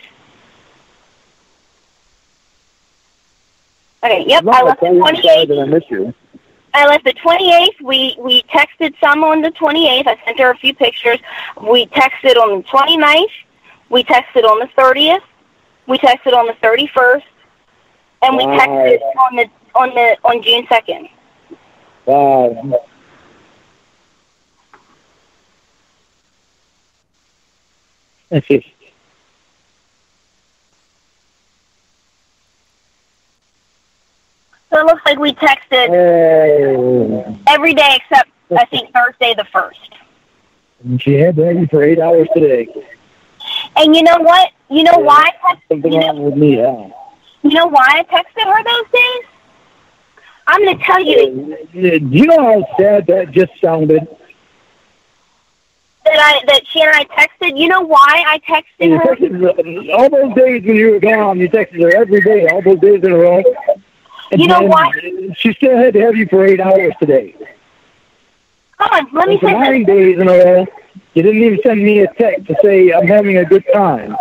Okay, yep, I left the 28th. I miss you. I left the 28th. We texted some on the 28th. I sent her a few pictures. We texted on the 29th. We texted on the 30th. We texted on the 31st, and we texted on June 2nd. Wow. Let's see. So it looks like we texted every day except I think Thursday the 1st. She had to have you for 8 hours today. And you know what? You know why I texted something wrong with me, yeah. You know why I texted her those days? I'm going to tell you. Do you know how sad that just sounded? That she and I texted. You know why I texted her? All those days when you were gone, you texted her every day, all those days in a row. And you know what? She still had to have you for 8 hours today. Come on, let me say 9 days in a row. You didn't even send me a text to say I'm having a good time.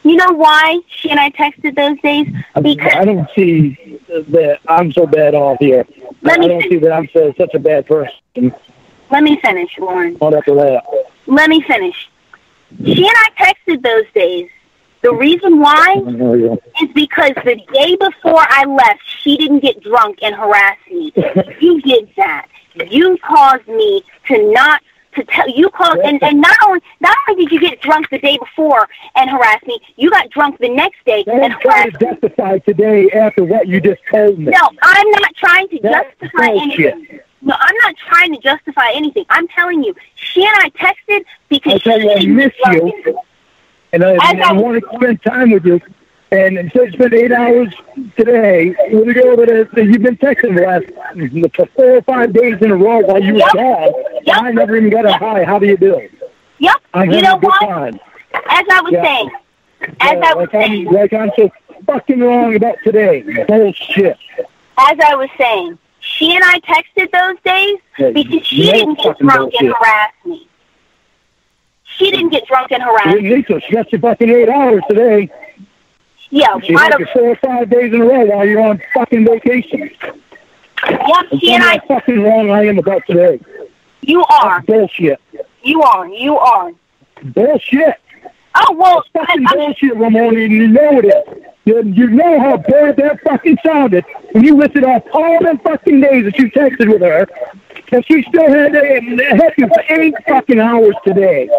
You know why she and I texted those days? Because I don't see that I'm so bad off here. I don't see that I'm such a bad person. Let me finish, Lorne. Not after that. Let me finish. She and I texted those days. The reason why is because the day before I left, she didn't get drunk and harass me. You did that. You caused me to not to tell you called and not only did you get drunk the day before and harass me, you got drunk the next day and harassed me. Justify today after what you just told me. No, I'm not trying to justify anything. No, I'm not trying to justify anything. I'm telling you, she and I texted because I miss you, and I want to spend time with you. And instead of spend 8 hours today with a girl that you've been texting for 4 or 5 days in a row while you were gone, I never even got a hi. How do you do? Yep. You know what? Time. As I was saying, like I'm so fucking wrong about today. Bullshit. As I was saying, she and I texted those days because she didn't get drunk and harass me. She didn't get drunk and harass me. She got you fucking 8 hours today. Yeah, she had you 4 or 5 days in a row while you're on fucking vacation. Yep, she and I. How fucking wrong I am about today. You are. That's bullshit. You are. Bullshit. Oh, well. That's fucking bullshit, Ramona, and you know it is. You know how bad that fucking sounded when you listed off all them fucking days that you texted with her, and she still had you for 8 fucking hours today.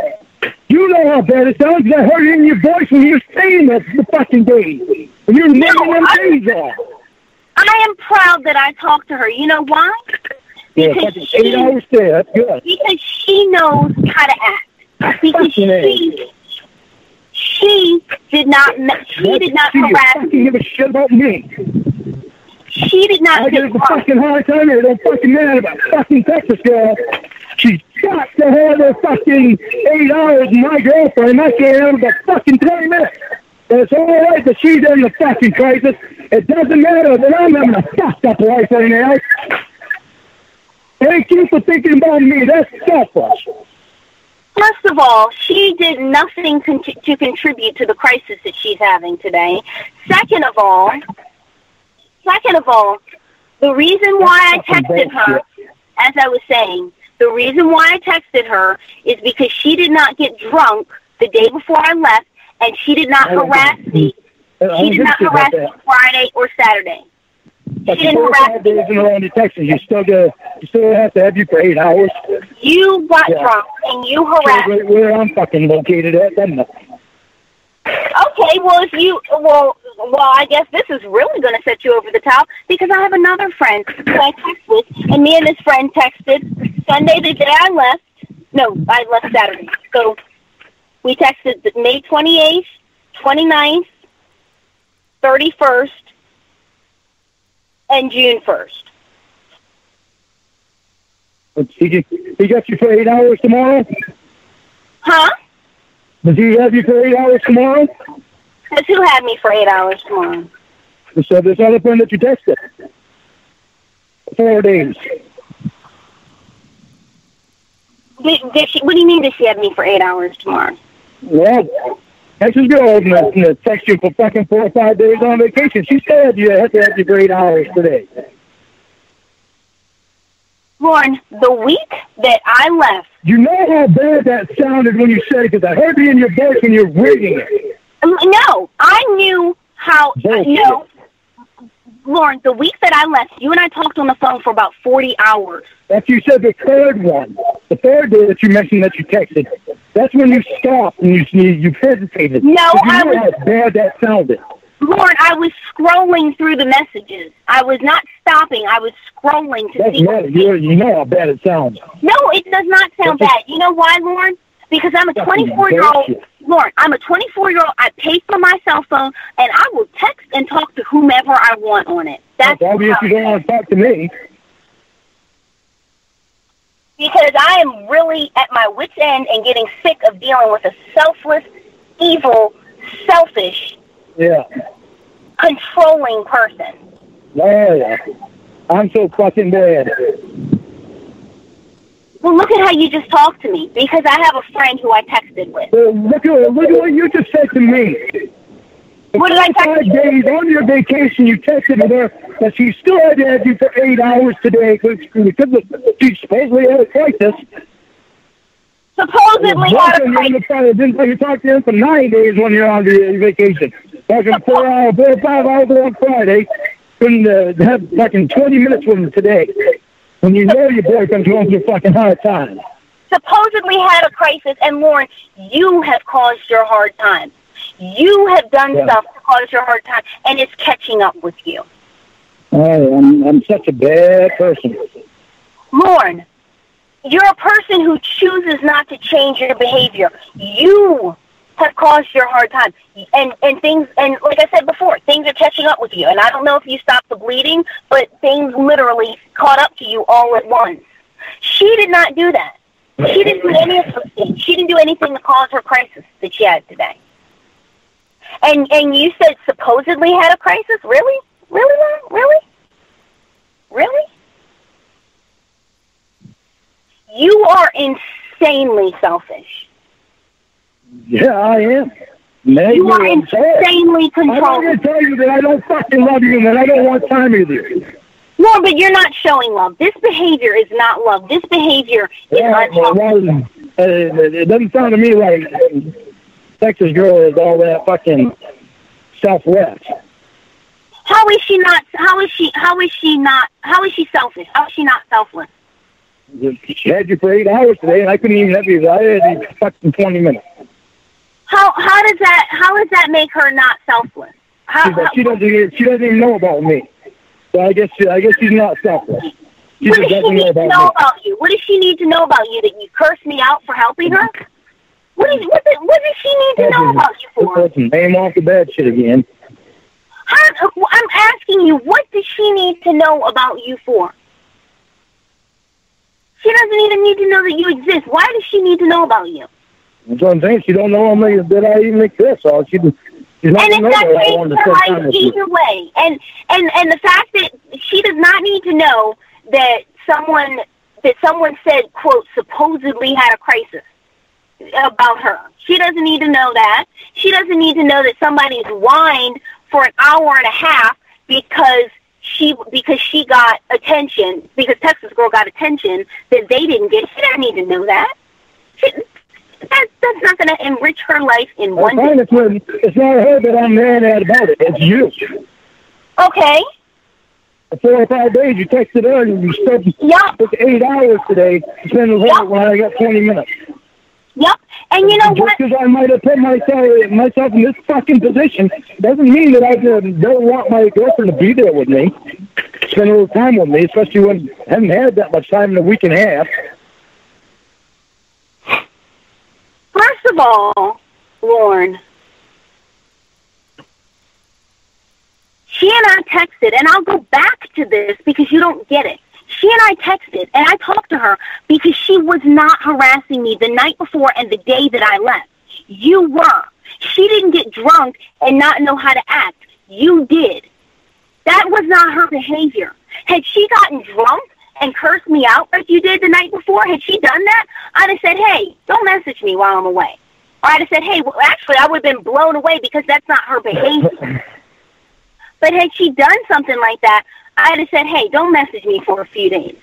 You know how bad it sounds. I heard it in your voice when you were saying that the fucking days. And you're naming them days off. I am proud that I talked to her. You know why? Because 8 hours there. That's good. Because she knows how to act. Because she did not harass me. You give a shit about me. She did not. I give a fucking hard time. I don't fucking mad about fucking Texas girl. She's got to have a fucking 8 hours with my girlfriend. I can't have but fucking 20 minutes. It's all right that she's in the fucking crisis. It doesn't matter that I'm having a fucked up life right now. Thank you for thinking about me. That's selfish. First of all, she did nothing to contribute to the crisis that she's having today. Second of all, the reason why I texted her, as I was saying, the reason why I texted her is because she did not get drunk the day before I left, and she did not harass me. She did not harass me Friday or Saturday. But she didn't harass me. In Texas, you still have to have you for 8 hours. You got drunk and you harassed me. Where I'm fucking located at, doesn't it? Okay, well, I guess this is really going to set you over the top because I have another friend who I text with, and me and this friend texted Sunday the day I left. No, I left Saturday. So we texted May 28th, 29th, 31st, and June 1st. He got you for 8 hours tomorrow? Huh? Does he have you for 8 hours tomorrow? Does who have me for 8 hours tomorrow? So this other friend that you texted. 4 days. What do you mean does she have me for 8 hours tomorrow? Yeah. Texas girl and text you for fucking 4 or 5 days on vacation. She said you have to have you for 8 hours today. Lorne, the week that I left... You know how bad that sounded when you said it, because I heard it in your voice when you're reading it. No, I knew how... No, Lorne, the week that I left, you and I talked on the phone for about 40 hours. That's you said the third one. The third day that you mentioned that you texted. That's when you stopped and you hesitated. No, I was... how bad that sounded. Lorne, I was scrolling through the messages. I was not stopping. I was scrolling to see... You know how bad it sounds. No, it does not sound bad. You know why, Lorne? Because I'm a 24-year-old... Lorne, I'm a 24-year-old. I pay for my cell phone, and I will text and talk to whomever I want on it. That's obvious you don't want to talk to me. Because I am really at my wit's end and getting sick of dealing with a selfless, evil, selfish... Yeah. controlling person. Yeah. I'm so fucking bad. Well, look at how you just talked to me, because I have a friend who I texted with. Look at what you just said to me. What did I text you? 5 days on your vacation, you texted me there that she still had to have you for 8 hours today because she supposedly had a crisis. Supposedly had a crisis. You talked to him for 9 days when you're on your vacation. Talking 4 hours, 4 or 5 hours on Friday. Couldn't have fucking 20 minutes with him today. When you know your boyfriend's going through a fucking hard time. Supposedly had a crisis, and Lorne, you have caused your hard time. You have done stuff to cause your hard time, and it's catching up with you. I'm such a bad person. Lorne, you're a person who chooses not to change your behavior. You have caused your hard time. And things, and like I said before, things are catching up with you. And I don't know if you stopped the bleeding, but things literally caught up to you all at once. She did not do that. She didn't do any of those things. She didn't do anything to cause her crisis that she had today. And you said supposedly had a crisis? Really? Really, Lorne? Really? Really? You are insanely selfish. Yeah, I am. Maybe you are insanely controlling. I'm going to tell you that I don't fucking love you and that I don't want time with you. No, but you're not showing love. This behavior is not love. This behavior is unhealthy. It doesn't sound to me like Texas girl is all that fucking selfless. How is she not? How is she selfish? How is she not selfless? She had you for 8 hours today, and I couldn't even have you. I had you fucking 20 minutes. How does that make her not selfless? She doesn't even know about me. So I guess she's not selfless. What does she need to know about you? What does she need to know about you? That you cursed me out for helping her? What does she need to know about you for? Name off the bad shit again. I'm asking you, what does she need to know about you for? She doesn't even need to know that you exist. Why does she need to know about you? That's what I'm saying. She don't know that I even exist. So she's not and going to know that I wanted to spend time with you. Either way. And the fact that she does not need to know that someone said, quote, supposedly had a crisis about her. She doesn't need to know that. She doesn't need to know that somebody's whined for an hour and a half because she got attention, because Texas Girl got attention that they didn't get. She doesn't need to know that. That's not going to enrich her life in one day. It's not her that I'm mad at about it. It's you. Okay. 4 or 5 days, you texted her and you said took 8 hours today to spend with her when I got 20 minutes. Yep. And you know just what? Just because I might have put myself in this fucking position doesn't mean that I don't want my girlfriend to be there with me, spend a little time with me, especially when I haven't had that much time in a week and a half. First of all, Lorne, she and I texted, and I'll go back to this because you don't get it. She and I texted, and I talked to her because she was not harassing me the night before and the day that I left. You were. She didn't get drunk and not know how to act. You did. That was not her behavior. Had she gotten drunk and cursed me out like you did the night before, had she done that, I'd have said, hey, don't message me while I'm away. Or I'd have said, hey, well, actually, I would have been blown away because that's not her behavior. But had she done something like that, I'd have said, hey, don't message me for a few days.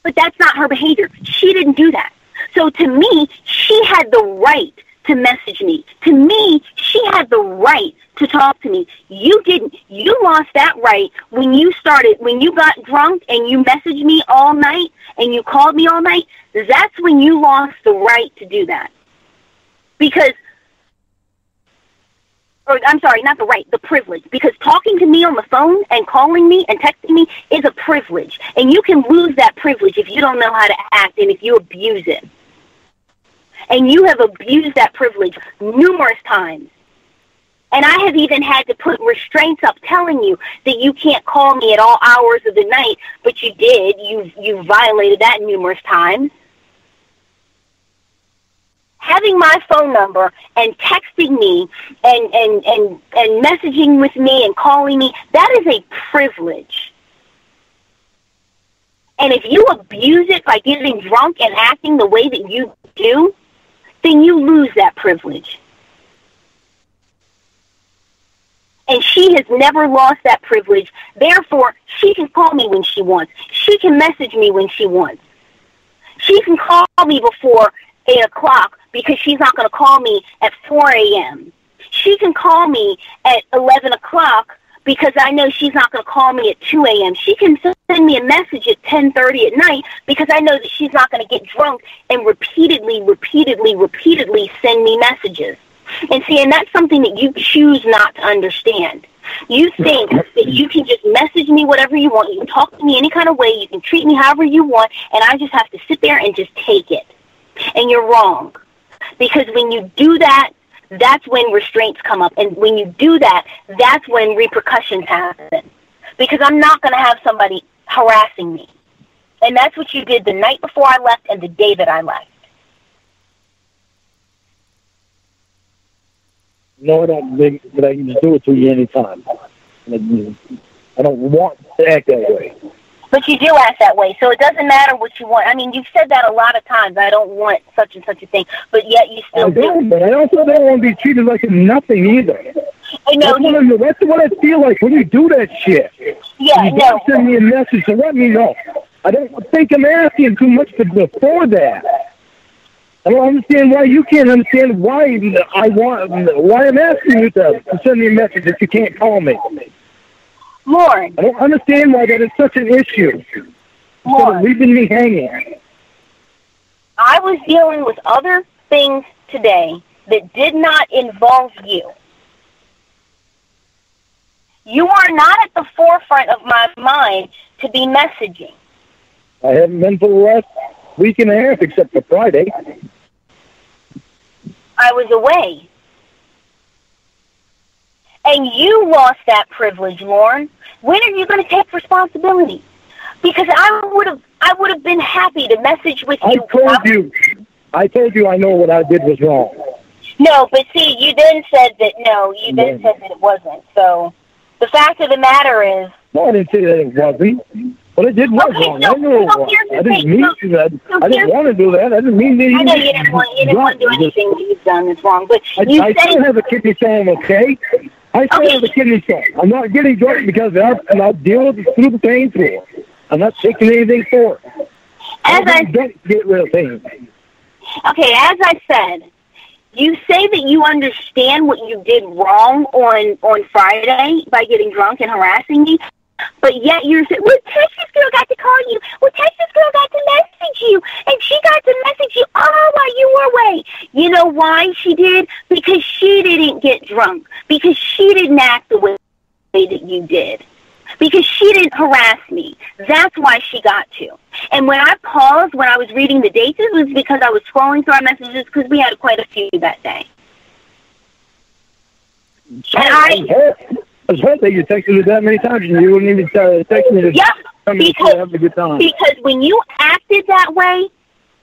But that's not her behavior. She didn't do that. So to me, she had the right to message me. To me, she had the right to talk to me. You didn't. You lost that right when you got drunk and you messaged me all night and you called me all night. That's when you lost the right to do that. Because I'm sorry, not the right, the privilege. Because talking to me on the phone and calling me and texting me is a privilege. And you can lose that privilege if you don't know how to act and if you abuse it. And you have abused that privilege numerous times. And I have even had to put restraints up telling you that you can't call me at all hours of the night, but you did. You violated that numerous times. Having my phone number and texting me and messaging with me and calling me, that is a privilege. And if you abuse it by getting drunk and acting the way that you do, then you lose that privilege. And she has never lost that privilege. Therefore, she can call me when she wants. She can message me when she wants. She can call me before 8 o'clock because she's not going to call me at 4 a.m. She can call me at 11 o'clock because I know she's not going to call me at 2 a.m. She can send me a message at 10:30 at night because I know that she's not going to get drunk and repeatedly send me messages. And see, and that's something that you choose not to understand. You think that you can just message me whatever you want. You can talk to me any kind of way. You can treat me however you want, and I just have to sit there and just take it. And you're wrong. Because when you do that, that's when restraints come up. And when you do that, that's when repercussions happen. Because I'm not going to have somebody harassing me. And that's what you did the night before I left and the day that I left. No, I don't think that I can just do it to you anytime. I don't want to act that way. But you do act that way, so it doesn't matter what you want. I mean, you've said that a lot of times. I don't want such and such a thing, but yet you still do. But I also don't want to be treated like nothing either. I know. That's what I feel like when you do that shit. Yeah, you no. Send me a message to let me know. I don't think I'm asking too much before that. I don't understand why you can't understand why I'm asking you to send me a message if you can't call me. Lorne. I don't understand why that is such an issue. Instead of leaving me hanging. I was dealing with other things today that did not involve you. You are not at the forefront of my mind to be messaging. I haven't been for the last week and a half except for Friday. I was away. And you lost that privilege, Lorne. When are you going to take responsibility? Because I would have been happy to message with you. I told you I know what I did was wrong. No, but see, you then said that said that it wasn't. So the fact of the matter is. No, I didn't say that it wasn't. What I did was wrong. I know it was. I didn't mean to do that. I didn't want to do that. I didn't mean to. I know you didn't want to do anything that you've done that's wrong. But I still have a kidney stone, okay? I still have a kidney stone. I'm not getting drunk because I'll deal with it through the pain for it. I'm not taking anything for it. I don't get rid of pain. Okay, as I said, you say that you understand what you did wrong on Friday by getting drunk and harassing me. But yet you're saying, well, Texas girl got to call you. Well, Texas girl got to message you. And she got to message you all while you were away. You know why she did? Because she didn't get drunk. Because she didn't act the way that you did. Because she didn't harass me. That's why she got to. And when I paused, when I was reading the dates, it was because I was scrolling through our messages because we had quite a few that day. I was hoping you texted me that many times and you wouldn't even text me to have a good time. Because when you acted that way,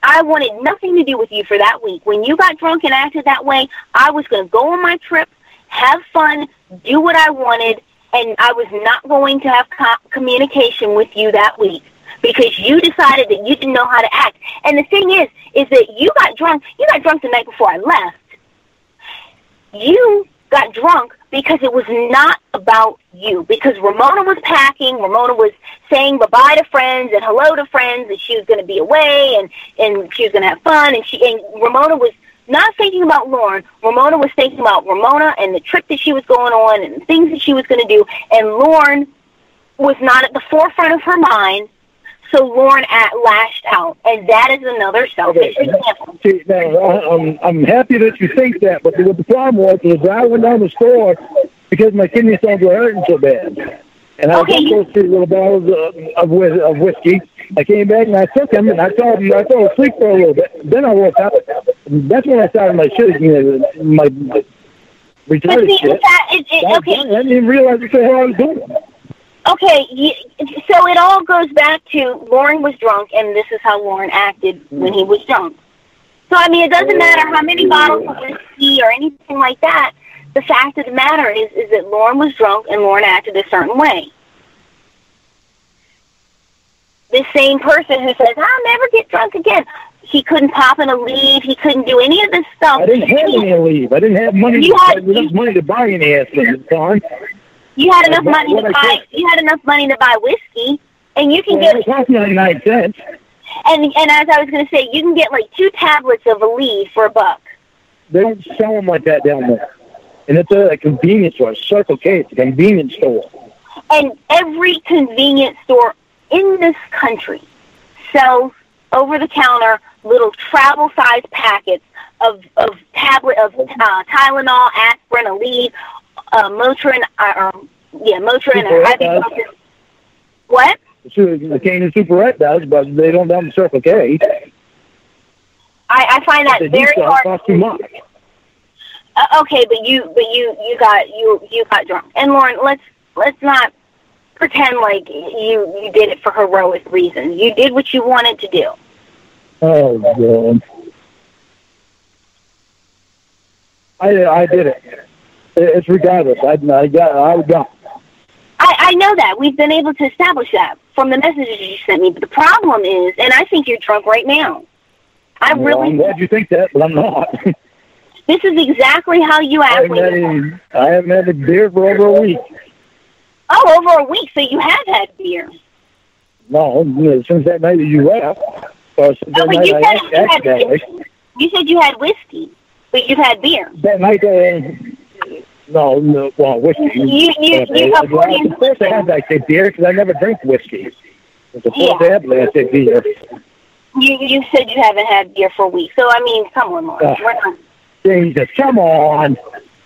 I wanted nothing to do with you for that week. When you got drunk and acted that way, I was going to go on my trip, have fun, do what I wanted, and I was not going to have communication with you that week because you decided that you didn't know how to act. And the thing is that you got drunk the night before I left. You got drunk because it was not about you. Because Ramona was packing, Ramona was saying bye-bye to friends and hello to friends, and she was going to be away, and she was going to have fun, and Ramona was not thinking about Lorne. Ramona was thinking about Ramona and the trip that she was going on and the things that she was going to do, and Lorne was not at the forefront of her mind, so Lorne lashed out, and that is another selfish example. See, now, I'm happy that you think that, but what the problem was I went down the store because my kidney stones were hurting so bad. And I got those 3 little bottles of whiskey. I came back and I took them, and I fell asleep for a little bit. Then I woke up. That's when I started my shit, my retarded shit. I didn't even realize what the hell I was doing. Okay, so it all goes back to Lorne was drunk, and this is how Lorne acted when he was drunk. So, I mean, it doesn't matter how many bottles of whiskey or anything like that. The fact of the matter is that Lorne was drunk, and Lorne acted a certain way. This same person who says, I'll never get drunk again. He couldn't pop in a leave. He couldn't do any of this stuff. I didn't have any leave. I didn't have money. Enough money to buy any ass at the time. You had enough money to buy. You had enough money to buy whiskey, and you can get. It cost 99 cents. And as I was going to say, you can get like 2 tablets of Aleve for $1. They don't sell them like that down there, and it's a convenience store. Circle K, it's a convenience store. And every convenience store in this country sells over-the-counter little travel-sized packets of Tylenol, aspirin, Aleve. Motrin, Motrin and ibuprofen. What? The Cane and Superette does, but they don't have the Circle K. I find that very hard. Cost too much. Okay, but you got drunk. And Lorne, let's not pretend like you did it for heroic reasons. You did what you wanted to do. Oh God! I did it. It's regardless. I was gone. I know that. We've been able to establish that from the messages you sent me. But the problem is, and I think you're drunk right now. I'm glad you think that, but I'm not. This is exactly how you act. I haven't had a beer for over a week. Oh, over a week, so you have had beer. No, since that night that you left. Or since that night you said you had whiskey, but you've had beer. That night, no, well, whiskey. You of course I had, I said beer, because I never drink whiskey. It's the first I had, I said beer. You said you haven't had beer for a week, so I mean, come on, Lorne. Jesus, come on.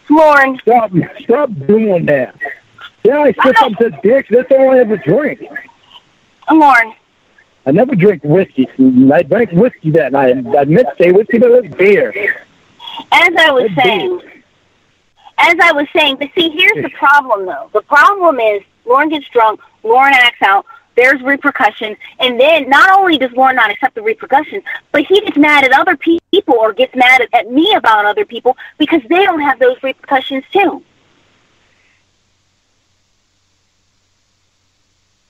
Lorne. Stop doing that. Yeah, I said something to dick. That's all I ever drink. Lorne. I never drink whiskey. I drank whiskey that night. I meant to say whiskey, but it was beer. As I was saying, but see, here's the problem, though. The problem is Lorne gets drunk, Lorne acts out, there's repercussions, and then not only does Lorne not accept the repercussions, but he gets mad at other people or gets mad at me about other people because they don't have those repercussions too.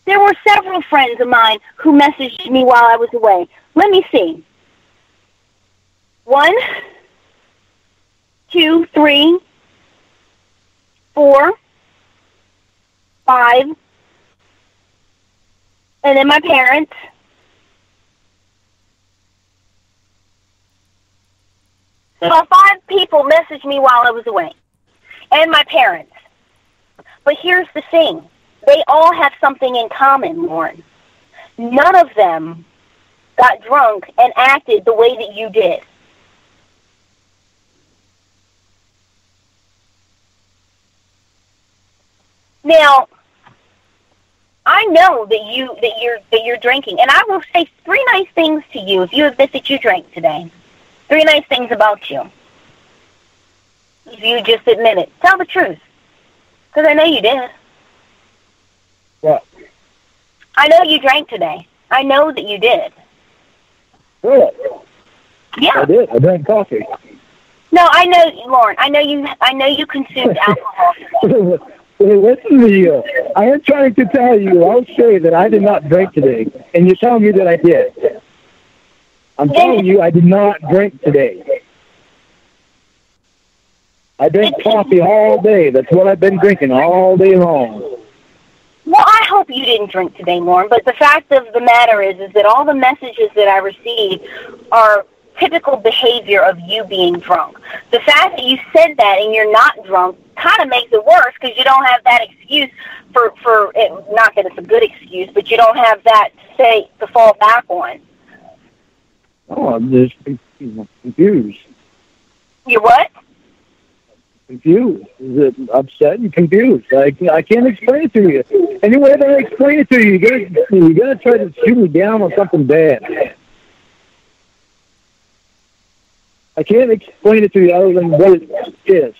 There were several friends of mine who messaged me while I was away. Let me see. 1, 2, 3, 4, 5, and then my parents. So 5 people messaged me while I was away, and my parents. But here's the thing. They all have something in common, Lorne. None of them got drunk and acted the way that you did. Now, I know that you're drinking, and I will say 3 nice things to you if you admit that you drank today. 3 nice things about you. If you just admit it. Tell the truth. Because I know you did. What? I know you drank today. I know that you did. Really? Yeah. I did. I drank coffee. No, I know, Lorne. I know you consumed alcohol today. Listen to you. I am trying to tell you, I'll say that I did not drink today, and you're telling me that I did. I'm telling you I did not drink today. I drank coffee all day. That's what I've been drinking all day long. Well, I hope you didn't drink today, Lorne, but the fact of the matter is that all the messages that I received are typical behavior of you being drunk. The fact that you said that and you're not drunk kind of makes it worse because you don't have that excuse for it, not that it's a good excuse, but you don't have that to fall back on. Oh, I'm just confused. You what? Confused. Is it upset and confused? I can't explain it to you. Any way that I explain it to you, you're gonna try to shoot me down on something bad. I can't explain it to you other than what it is.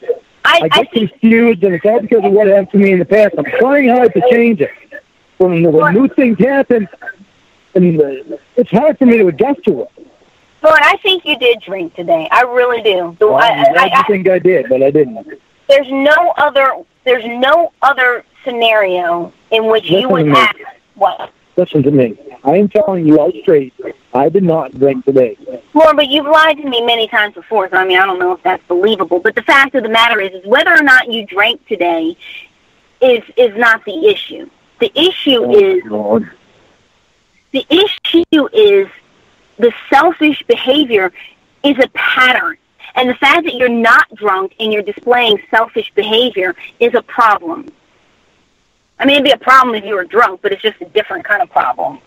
I get confused, and it's all because of what happened to me in the past. I'm trying hard to change it. When new things happen, and it's hard for me to adjust to it. Lorne, I think you did drink today. I really do. Well, I think I did, but I didn't. There's no other scenario in which you would act. What? Listen to me. I am telling you out straight. I did not drink today. Lorne, but you've lied to me many times before, so I mean, I don't know if that's believable. But the fact of the matter is whether or not you drank today is not the issue. The issue is the selfish behavior is a pattern. And the fact that you're not drunk and you're displaying selfish behavior is a problem. I mean, it'd be a problem if you were drunk, but it's just a different kind of problem.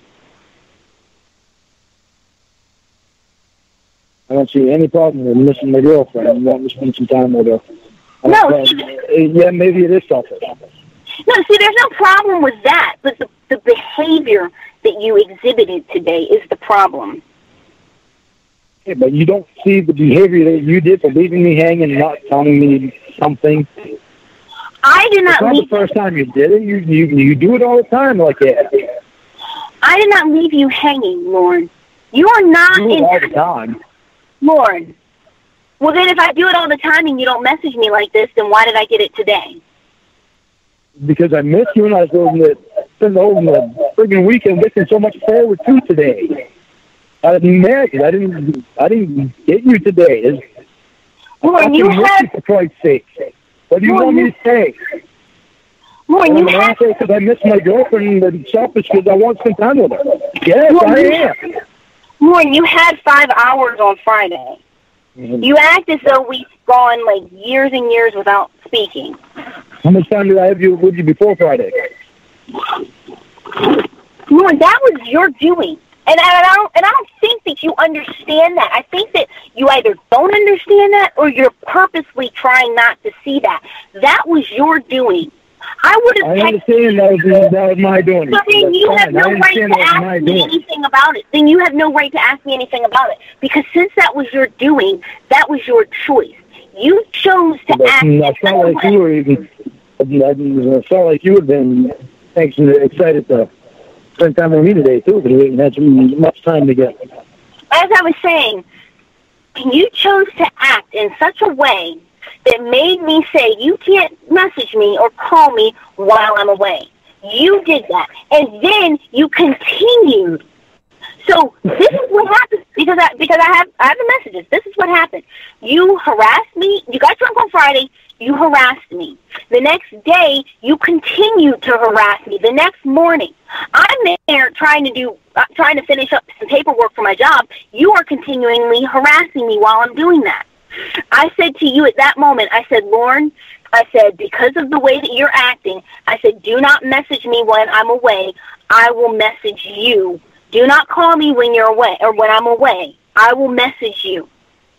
I don't see any problem with missing my girlfriend and wanting to spend some time with her. Yeah, maybe it is selfish. No, see, there's no problem with that, but the behavior that you exhibited today is the problem. Yeah, but you don't see the behavior that you did for leaving me hanging and not telling me something. I did not it's not leave the first time you did it. You do it all the time like that. I did not leave you hanging, Lorne. You are not you do it all the time. Lorne. Well, then if I do it all the time and you don't message me like this, then why did I get it today? Because I miss you and I was going to spend the whole friggin' weekend looking so much forward to today. I didn't marry. I didn't get you today. Lorne, you had... For Christ's sake. What do you want me to say? Lorne, you had... because I miss my girlfriend and selfish because I want to spend time with her. Yes, Lorne, I am. Lorne, you had 5 hours on Friday. Mm-hmm. You act as though we've gone like years and years without speaking. How much time did I have with you before Friday? Lorne, that was your doing. And I don't think that you understand that. I think that you either don't understand that or you're purposely trying not to see that. That was your doing. I would have. I understand that was my doing. So then you have no right to ask me anything about it. Then you have no right to ask me anything about it. Because since that was your doing, that was your choice. You chose to act. It's not like you were even. It's not like you had been excited to spend time with me today, too, because we haven't had much time together. As I was saying, you chose to act in such a way that made me say, you can't message me or call me while I'm away. You did that. And then you continued. So this is what happened, because I have the messages. This is what happened. You harassed me. You got drunk on Friday. You harassed me. The next day, you continued to harass me. The next morning, I'm there trying to finish up some paperwork for my job. You are continually harassing me while I'm doing that. I said to you at that moment, I said, Lorne, I said, because of the way that you're acting, I said, do not message me when I'm away. I will message you. Do not call me when you're away or when I'm away. I will message you.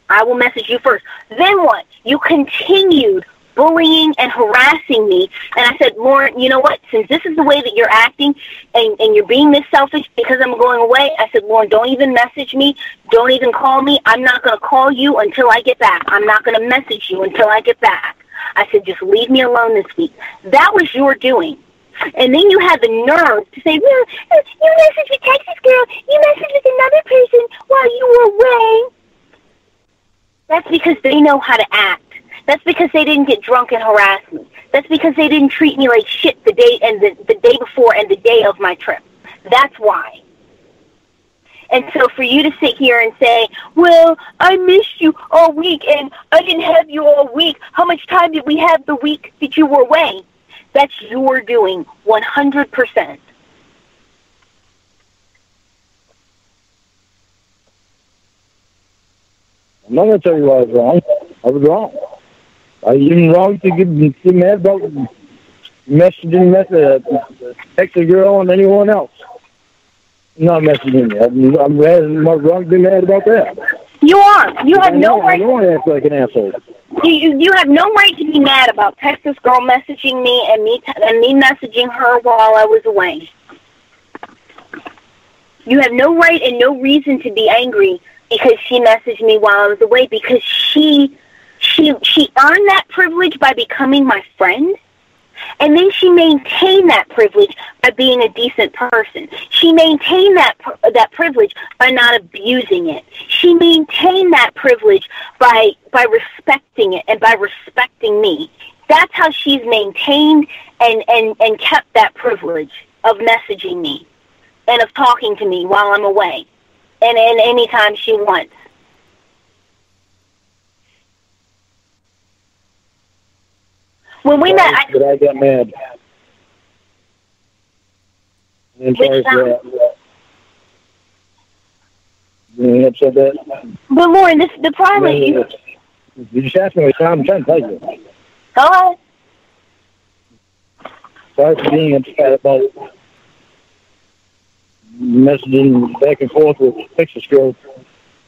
I will message you first. Then what? You continued bullying and harassing me. And I said, Lorne, you know what? Since this is the way that you're acting and you're being this selfish because I'm going away, I said, Lorne, don't even message me. Don't even call me. I'm not going to call you until I get back. I'm not going to message you until I get back. I said, just leave me alone this week. That was your doing. And then you had the nerve to say, well, you messaged with Texas girl. You messaged with another person while you were away. That's because they know how to act. That's because they didn't get drunk and harass me. That's because they didn't treat me like shit the day and the day before and the day of my trip. That's why. And so for you to sit here and say, well, I missed you all week and I didn't have you all week. How much time did we have the week that you were away? That's your doing, 100%. I'm not going to tell you I was wrong. I was wrong. I was even wrong to get mad about messaging, text a girl and anyone else. Not messaging me. I'm wrong to be mad about that. You are. You have no right. I don't want to act like an asshole. You have no right to be mad about Texas girl messaging me and me messaging her while I was away. You have no right and no reason to be angry because she messaged me while I was away, because she earned that privilege by becoming my friend, and then she maintained that privilege by being a decent person. She maintained that privilege by not abusing it. She maintained that privilege by respecting it and by respecting me. That's how she's maintained and kept that privilege of messaging me and of talking to me while I'm away and any time she wants. When we met, I got mad. I'm sorry for that. You upset that? But Lorne, the problem is you just asked me what time. I'm trying to tell you. Go ahead. Sorry for being upset about messaging back and forth with Texas girl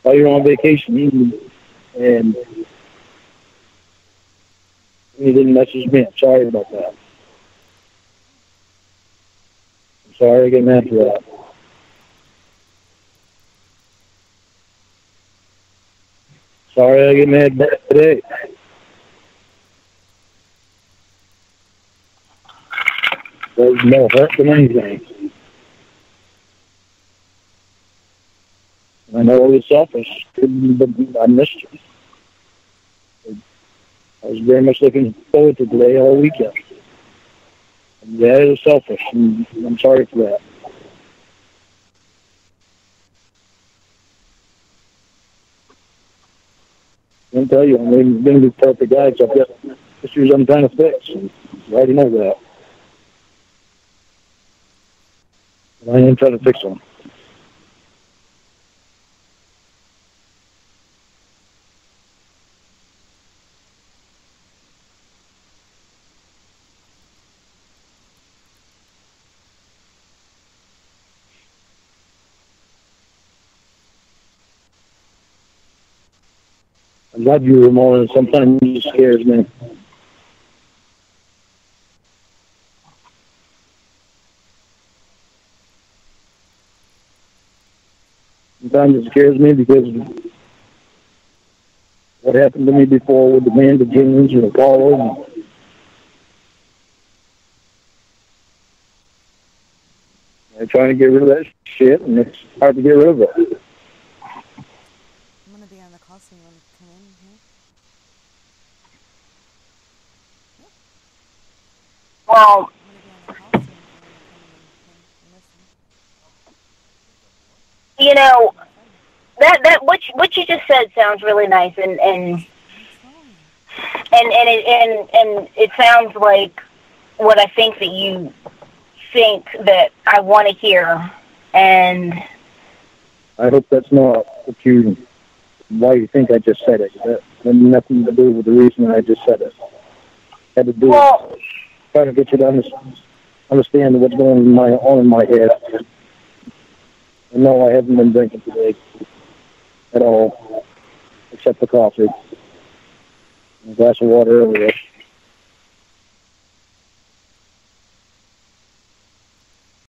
while you're on vacation, and you didn't message me. I'm sorry about that. I'm sorry I get mad for that. Sorry I get mad today. There's no hurt than anything. I know it was selfish, but I missed you. I was very much looking forward to today all weekend. And yeah, it was selfish, and I'm sorry for that. I can tell you, I'm going to be perfect guy, so I've got issues I'm trying to fix. And you already know that. And I am trying to fix them. I love you, Ramona, and sometimes it scares me. Sometimes it scares me because what happened to me before with the Amanda James and Apollo. I trying to get rid of that shit, and it's hard to get rid of it. I'm gonna be on the call, so you wanna come in here? Well, I'm gonna be on the call, so you wanna come in and listen. you know, that what you just said sounds really nice, and it sounds like what I think that you think that I want to hear, and I hope that's not why you think I just said it. That had nothing to do with the reason I just said it. It had to do with trying to get you to understand what's going on in my head. And no, I haven't been drinking today at all, except for coffee. And a glass of water earlier.